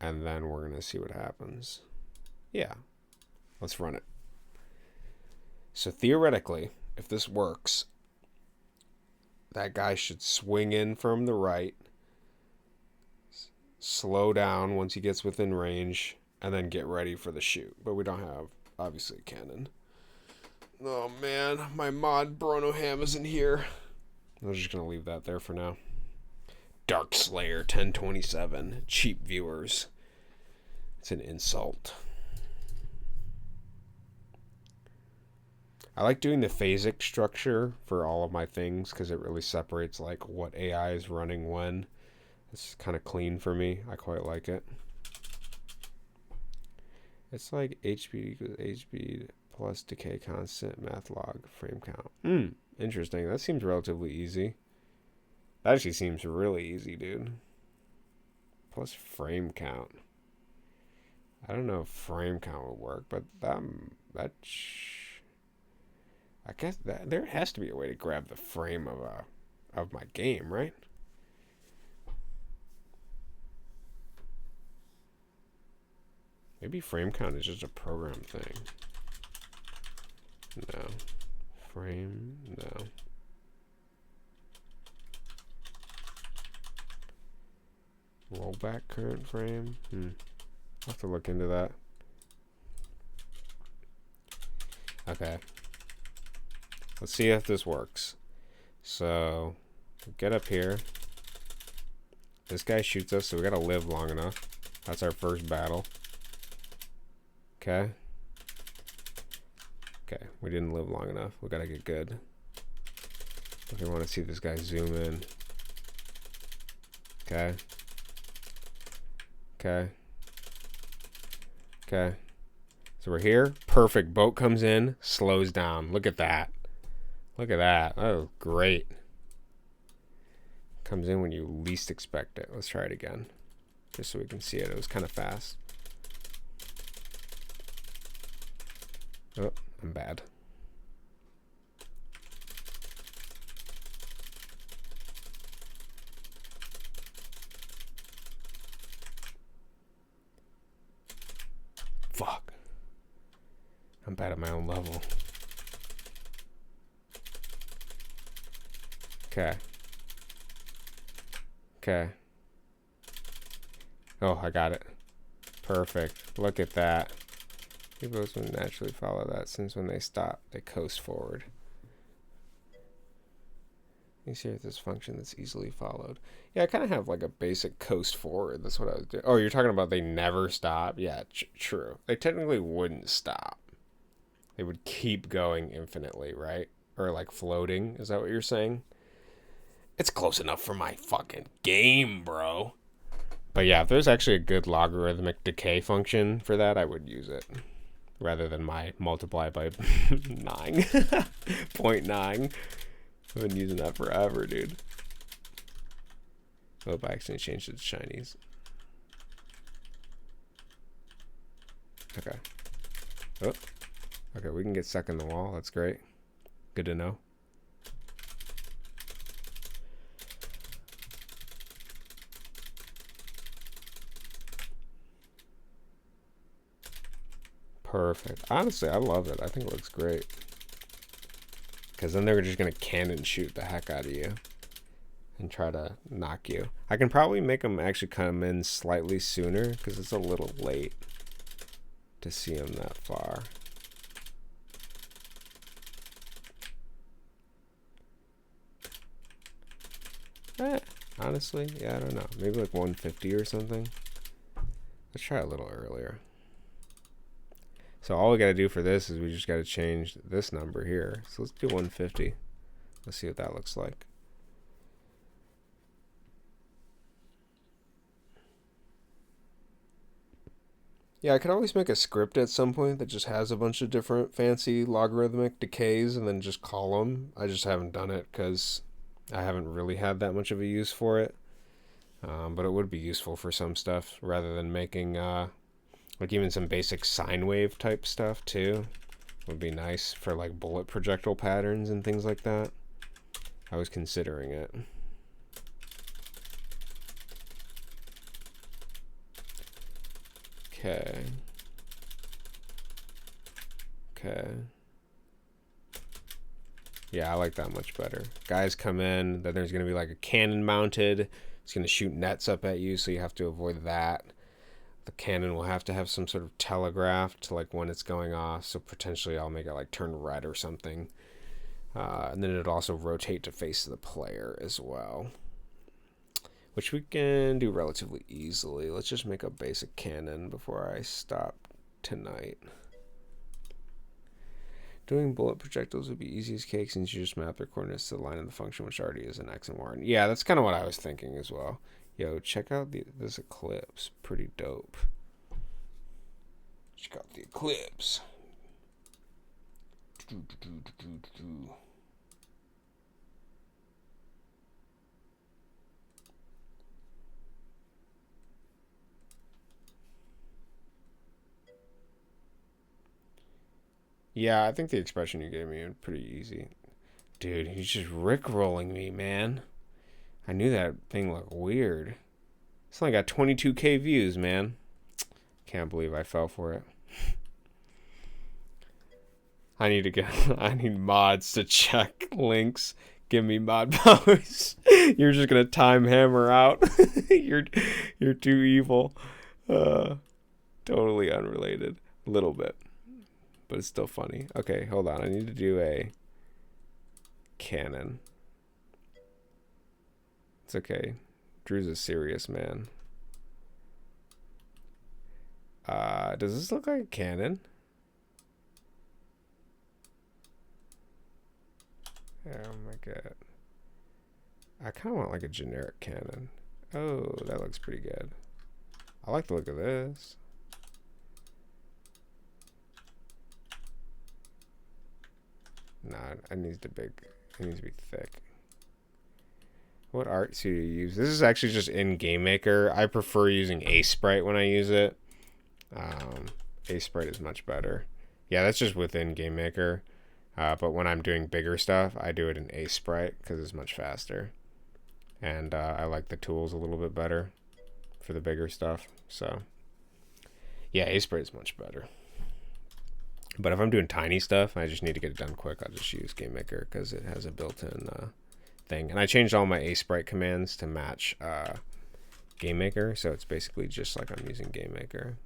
And then we're going to see what happens. Yeah, let's run it. So theoretically, if this works, that guy should swing in from the right, slow down once he gets within range, and then get ready for the shoot. But we don't have, obviously, a cannon. Oh man, my mod Bronoham isn't here. I'm just going to leave that there for now. Dark Slayer 1027. Cheap viewers. It's an insult. I like doing the phasic structure for all of my things because it really separates like what AI is running when. It's kind of clean for me. I quite like it. It's like HP equals HP plus decay constant math log frame count. Interesting. That seems relatively easy. That actually seems really easy, dude. Plus frame count. I don't know if frame count would work, but I guess that there has to be a way to grab the frame of my game, right? Maybe frame count is just a program thing. No. Frame, no. Rollback current frame? I'll have to look into that. Okay. Let's see if this works. So, get up here. This guy shoots us, so we gotta live long enough. That's our first battle. Okay. Okay, we didn't live long enough. We gotta get good. If we want to see this guy zoom in. Okay. Okay. Okay. So we're here. Perfect. Boat comes in, slows down. Look at that. Look at that. Oh, great. Comes in when you least expect it. Let's try it again. Just so we can see it. It was kind of fast. Oh, I'm bad. Fuck. I'm bad at my own level. Okay. Okay. Oh, I got it. Perfect. Look at that. People will naturally follow that since when they stop, they coast forward. You see this function that's easily followed. Yeah, I kind of have like a basic coast forward. That's what I was doing. Oh, you're talking about they never stop? Yeah, true. They technically wouldn't stop. They would keep going infinitely, right? Or like floating. Is that what you're saying? It's close enough for my fucking game, bro. But yeah, if there's actually a good logarithmic decay function for that, I would use it. Rather than my multiply by 9. 0.9. I've been using that forever, dude. Oh, I accidentally changed it to Chinese. Okay. Oh. Okay, we can get stuck in the wall. That's great. Good to know. Perfect. Honestly, I love it. I think it looks great. Because then they're just going to cannon shoot the heck out of you. And try to knock you. I can probably make them actually come in slightly sooner. Because it's a little late to see them that far. Honestly, yeah, I don't know. Maybe like 150 or something. Let's try a little earlier. So all we got to do for this is we just got to change this number here. So let's do 150. Let's see what that looks like. Yeah, I could always make a script at some point that just has a bunch of different fancy logarithmic decays and then just call them. I just haven't done it because I haven't really had that much of a use for it. But it would be useful for some stuff rather than making like even some basic sine wave type stuff too. Would be nice for like bullet projectile patterns and things like that. I was considering it. Okay. Okay. Yeah, I like that much better. Guys come in, then there's going to be like a cannon mounted. It's going to shoot nets up at you, so you have to avoid that. The cannon will have to have some sort of telegraph to like when it's going off, so potentially I'll make it like turn red or something. And then it'll also rotate to face the player as well, which we can do relatively easily. Let's just make a basic cannon before I stop tonight. Doing bullet projectiles would be easy as cake since you just map their coordinates to the line of the function, which already is an X and Y. Yeah, that's kind of what I was thinking as well. Yo, check out this eclipse. Pretty dope. Check out the eclipse. Yeah, I think the expression you gave me is pretty easy. Dude, he's just rickrolling me, man. I knew that thing looked weird. It's only got 22k views, man. Can't believe I fell for it. I need mods to check links. Give me mod powers. You're just gonna time hammer out. you're too evil. Totally unrelated. A little bit. But it's still funny. Okay, hold on. I need to do a cannon. It's okay. Drew's a serious man. Does this look like a cannon? Oh my god. I kind of want like a generic cannon. Oh, that looks pretty good. I like the look of this. Nah, it needs to be thick. What art do you use? This is actually just in Game Maker. I prefer using Sprite when I use it. Sprite is much better. Yeah, that's just within Game Maker. But when I'm doing bigger stuff, I do it in Sprite because it's much faster. And I like the tools a little bit better for the bigger stuff. So, yeah, Sprite is much better. But if I'm doing tiny stuff, I just need to get it done quick. I'll just use Game Maker because it has a built-in thing. And I changed all my Sprite commands to match Game Maker, so it's basically just like I'm using Game Maker.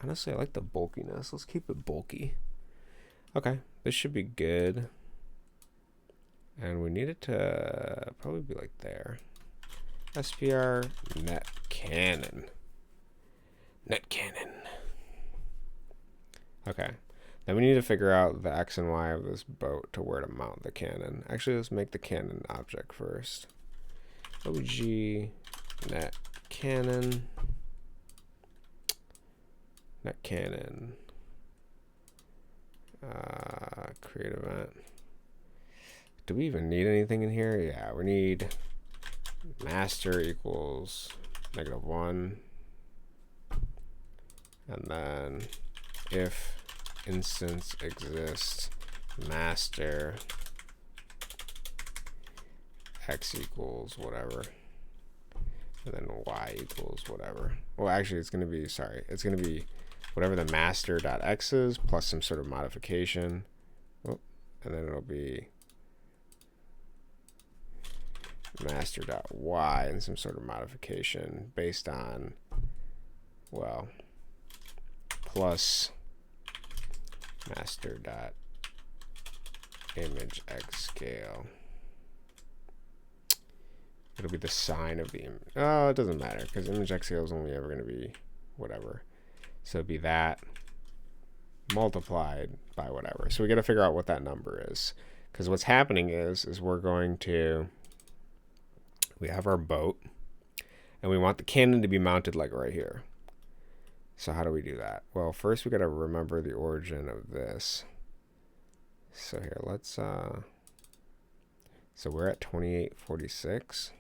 Honestly, I like the bulkiness. Let's keep it bulky. Okay, this should be good. And we need it to probably be like there. SPR net cannon. Net cannon. Okay. Then we need to figure out the X and Y of this boat to where to mount the cannon. Actually, let's make the cannon object first. OG net cannon. Net cannon. Create event. Do we even need anything in here? Yeah, we need master equals -1. And then if instance exists, master x equals whatever, and then y equals whatever. Well, actually, it's going to be, sorry, it's going to be whatever the master.x is plus some sort of modification. Oh, and then it'll be master.y and some sort of modification based on, well, plus master.image x scale. It'll be the sign of the image. Oh, it doesn't matter because image x scale is only ever going to be whatever. So it'd be that multiplied by whatever. So we got to figure out what that number is, because what's happening is we're going to, we have our boat and we want the cannon to be mounted like right here. So how do we do that? Well, first we got to remember the origin of this. So here, let's so we're at 2846.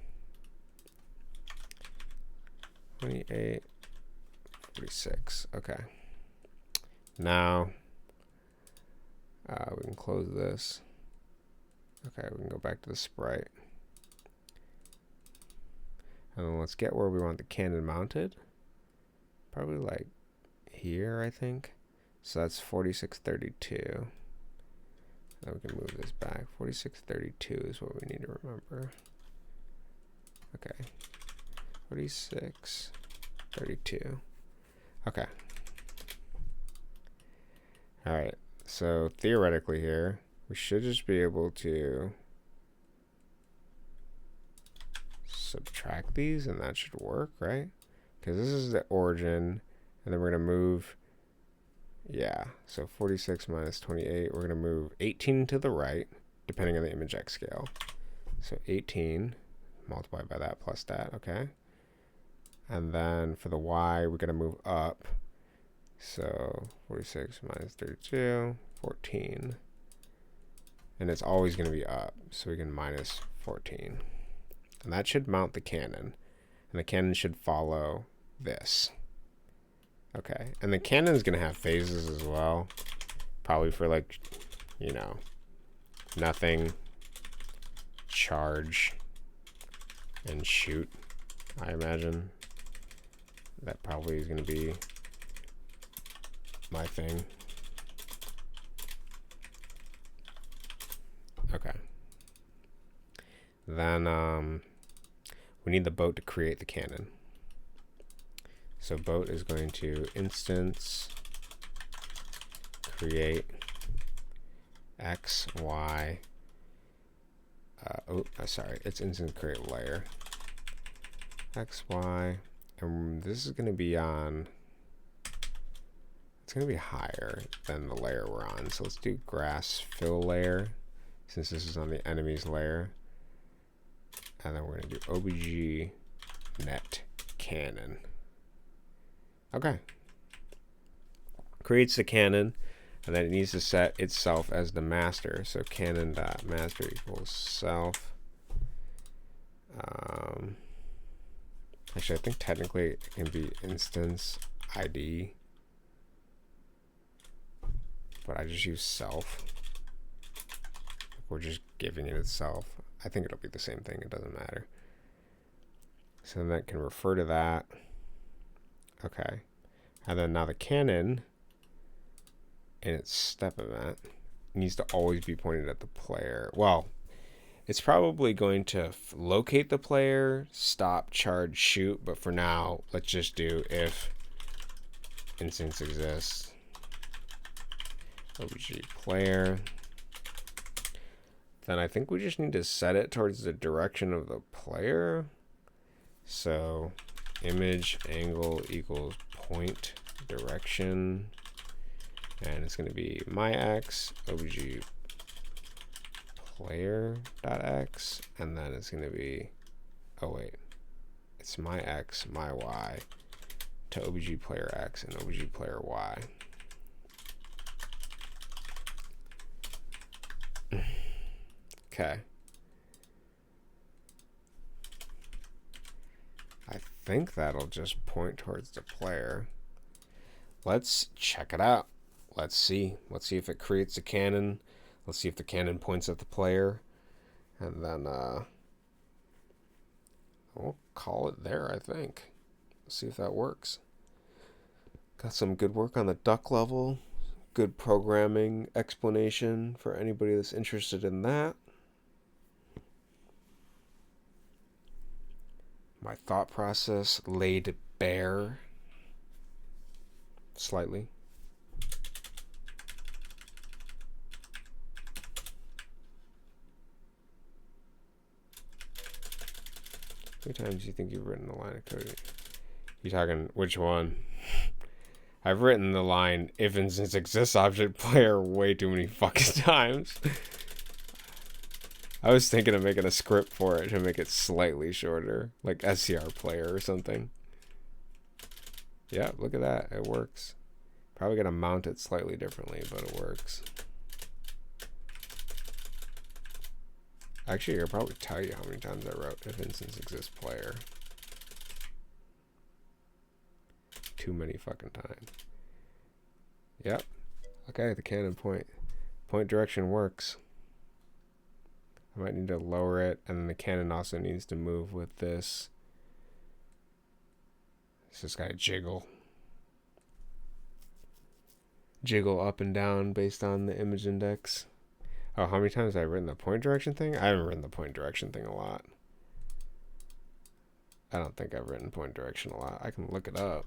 2846. Okay. Now we can close this. Okay, we can go back to the sprite. And then let's get where we want the cannon mounted. Probably like here, I think. So that's 4632. Then we can move this back. 4632 is what we need to remember. Okay. 4632. Okay. All right. So theoretically here, we should just be able to subtract these and that should work, right? Because this is the origin, and then we're going to move, yeah, so 46 minus 28, we're going to move 18 to the right, depending on the image x scale. So 18 multiplied by that plus that, okay? And then for the y, we're going to move up. So 46 minus 32, 14. And it's always going to be up, so we can minus 14. And that should mount the cannon. And the cannon should follow this. Okay, and the cannon is going to have phases as well. Probably for like, you know, nothing, charge, and shoot, I imagine. That probably is going to be my thing. Okay. Then we need the boat to create the cannon. So boat is going to instance create x, y. Sorry, it's instance create layer. X, y, and this is going to be on. it's going to be higher than the layer we're on. So let's do grass fill layer, since this is on the enemy's layer. And then we're going to do obj net cannon. Okay. Creates the cannon, and then it needs to set itself as the master. So cannon.master equals self. Actually, I think technically it can be instance ID, but I just use self. We're just giving it itself. I think it'll be the same thing. It doesn't matter. So then that can refer to that. Okay. And then now the cannon in its step event needs to always be pointed at the player. Well, it's probably going to locate the player, stop, charge, shoot, but for now, let's just do if instance exists. OBG player. Then I think we just need to set it towards the direction of the player. So image angle equals point direction. And it's going to be my x, obg player.x, and then it's going to be, oh wait, it's my x, my y to obg player x and obg player y. Okay. I think that'll just point towards the player. Let's check it out. Let's see. Let's see if it creates a cannon. Let's see if the cannon points at the player. And then we'll call it there, I think. Let's see if that works. Got some good work on the duck level. Good programming explanation for anybody that's interested in that. My thought process laid bare slightly. How many times do you think you've written a line of code? You talking which one? I've written the line if instance exists object player way too many fucking times. I was thinking of making a script for it to make it slightly shorter, like SCR player or something. Yeah, look at that. It works. Probably gonna mount it slightly differently, but it works. Actually, I could probably tell you how many times I wrote if instance exists player. Too many fucking times. Yep. Okay, the cannon point direction works. I might need to lower it, and then the cannon also needs to move with this. It's just gotta jiggle up and down based on the image index. Oh, how many times have I written the point direction thing? I haven't written the point direction thing a lot. I don't think I've written point direction a lot. I can look it up.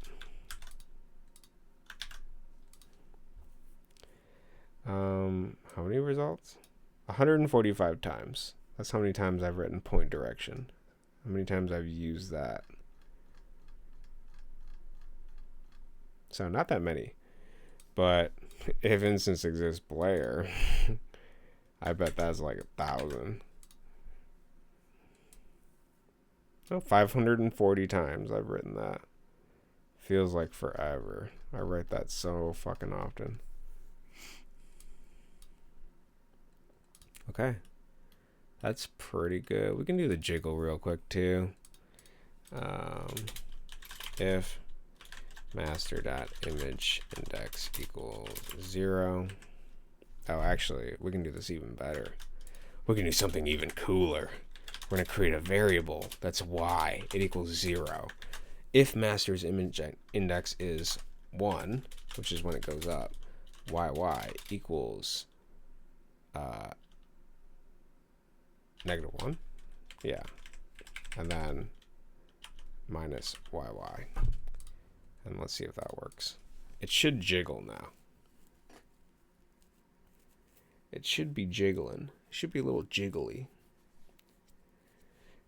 How many results? 145 times. That's how many times I've written point direction. How many times I've used that. So not that many. But if instance exists player, I bet that's like 1,000. Oh, 540 times I've written that. Feels like forever. I write that so fucking often. Okay. That's pretty good. We can do the jiggle real quick too. If master.image index equals 0. Oh, actually, we can do this even better. We can do something even cooler. We're going to create a variable that's y. It equals 0. If master's image index is 1, which is when it goes up, yy equals -1. Yeah. And then minus yy. And let's see if that works. It should jiggle now. It should be jiggling. It should be a little jiggly.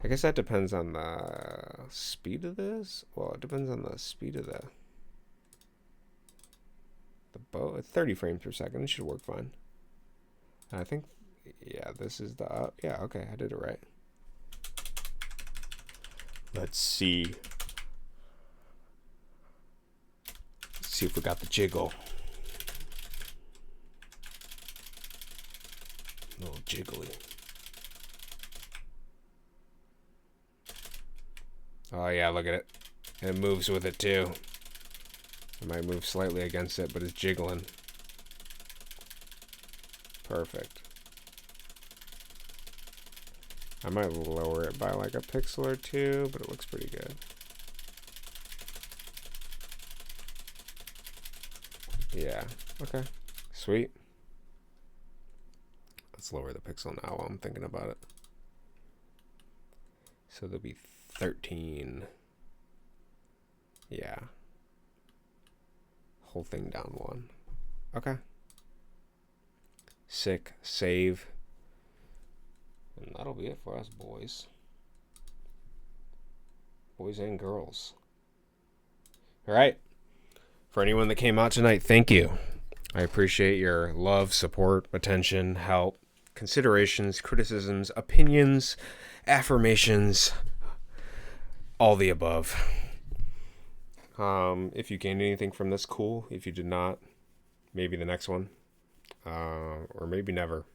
I guess that depends on the speed of this. Well, it depends on the speed of the the boat at 30 frames per second. It should work fine. And I think, yeah, this is the, yeah, okay, I did it right. Let's see. Let's see if we got the jiggle. A little jiggly. Oh yeah, look at it. It moves with it too. It might move slightly against it, but it's jiggling. Perfect. I might lower it by like a pixel or two, but it looks pretty good. Yeah, okay. Sweet. Let's lower the pixel now while I'm thinking about it. So there'll be 13. Yeah. Whole thing down one. Okay. Sick. Save. And that'll be it for us, boys. Boys and girls. All right. For anyone that came out tonight, thank you. I appreciate your love, support, attention, help, considerations, criticisms, opinions, affirmations, all the above. If you gained anything from this, cool. If you did not, maybe the next one. Or maybe never.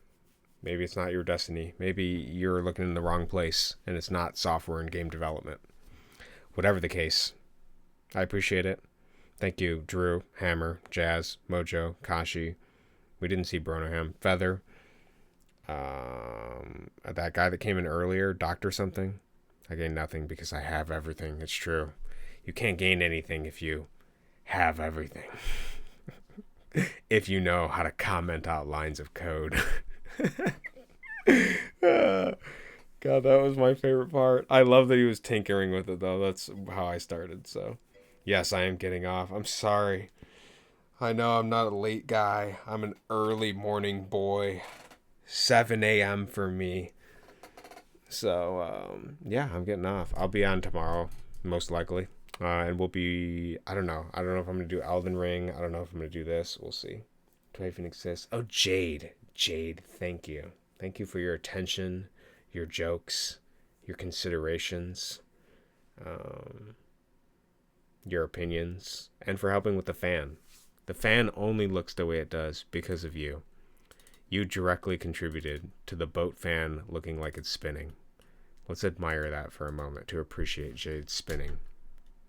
Maybe it's not your destiny. Maybe you're looking in the wrong place and it's not software and game development. Whatever the case, I appreciate it. Thank you, Drew, Hammer, Jazz, Mojo, Kashi. We didn't see Bronoham. Feather. That guy that came in earlier, Doctor something. I gained nothing because I have everything. It's true. You can't gain anything if you have everything. If you know how to comment out lines of code. God, that was my favorite part. I love that he was tinkering with it, though. That's how I started, so. Yes, I am getting off. I'm sorry. I know I'm not a late guy. I'm an early morning boy. 7 a.m. for me. So, yeah, I'm getting off. I'll be on tomorrow, most likely. And we'll be, I don't know. I don't know if I'm going to do Elden Ring. I don't know if I'm going to do this. We'll see. Do I even exist? Oh, Jade. Jade, thank you. Thank you for your attention, your jokes, your considerations, your opinions, and for helping with the fan. The fan only looks the way it does because of you. You directly contributed to the boat fan looking like it's spinning. Let's admire that for a moment to appreciate Jade's spinning.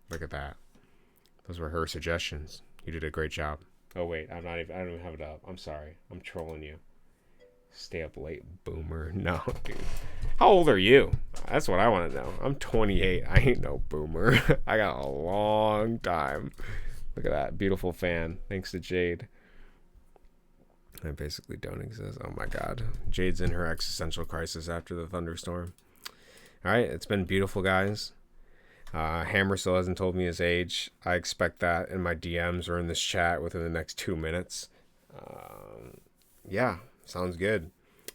Look at that. Those were her suggestions. You did a great job. Oh wait, I don't even have it up. I'm sorry. I'm trolling you. Stay up late, boomer. No, dude. How old are you? That's what I want to know. I'm 28. I ain't no boomer. I got a long time. Look at that. Beautiful fan. Thanks to Jade. I basically don't exist. Oh my god. Jade's in her existential crisis after the thunderstorm. Alright, it's been beautiful, guys. Hammer still hasn't told me his age. I expect that in my DMs or in this chat within the next 2 minutes. Yeah, sounds good.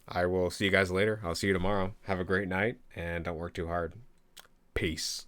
I will see you guys later. I'll see you tomorrow. Have a great night and don't work too hard. Peace.